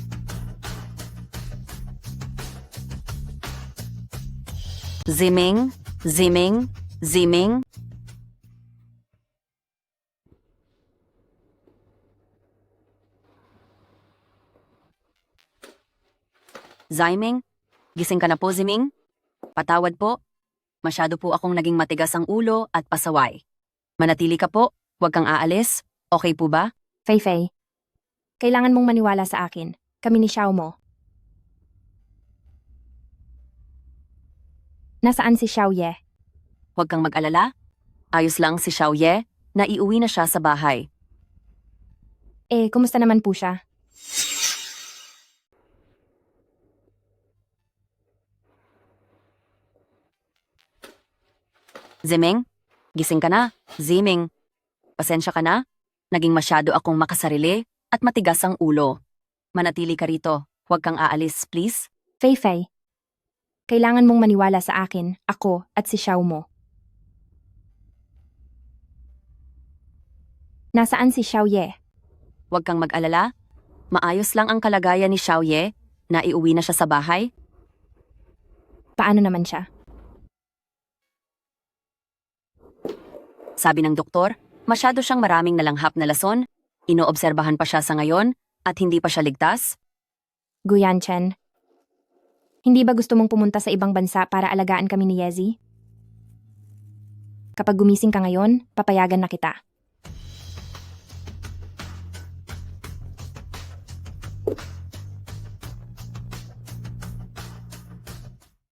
Ziming. Ziming, gising ka na po, Ziming? Patawad po. Masyado po akong naging matigas ang ulo at pasaway. Manatili ka po, huwag kang aalis. Okay po ba? Fei, kailangan mong maniwala sa akin. Kami ni Xiao mo. Nasaan si Xiaoye? Huwag kang mag-alala. Ayos lang si Xiaoye, naiuwi na siya sa bahay. Kumusta naman po siya? Ziming, gising ka na. Ziming, pasensya ka na. Naging masyado akong makasarili at matigas ang ulo. Manatili ka rito. Huwag kang aalis, please. Fei, kailangan mong maniwala sa akin, ako at si Xiao mo. Nasaan si Xiaoye? Huwag kang mag-alala. Maayos lang ang kalagayan ni Xiaoye. Naiuwi na siya sa bahay. Paano naman siya? Sabi ng doktor, masyado siyang maraming nalanghap na lason, Inoobserbahan pa siya sa ngayon at hindi pa siya ligtas? Guyanchen, hindi ba gusto mong pumunta sa ibang bansa para alagaan kami ni Yezi? Kapag gumising ka ngayon, papayagan na kita.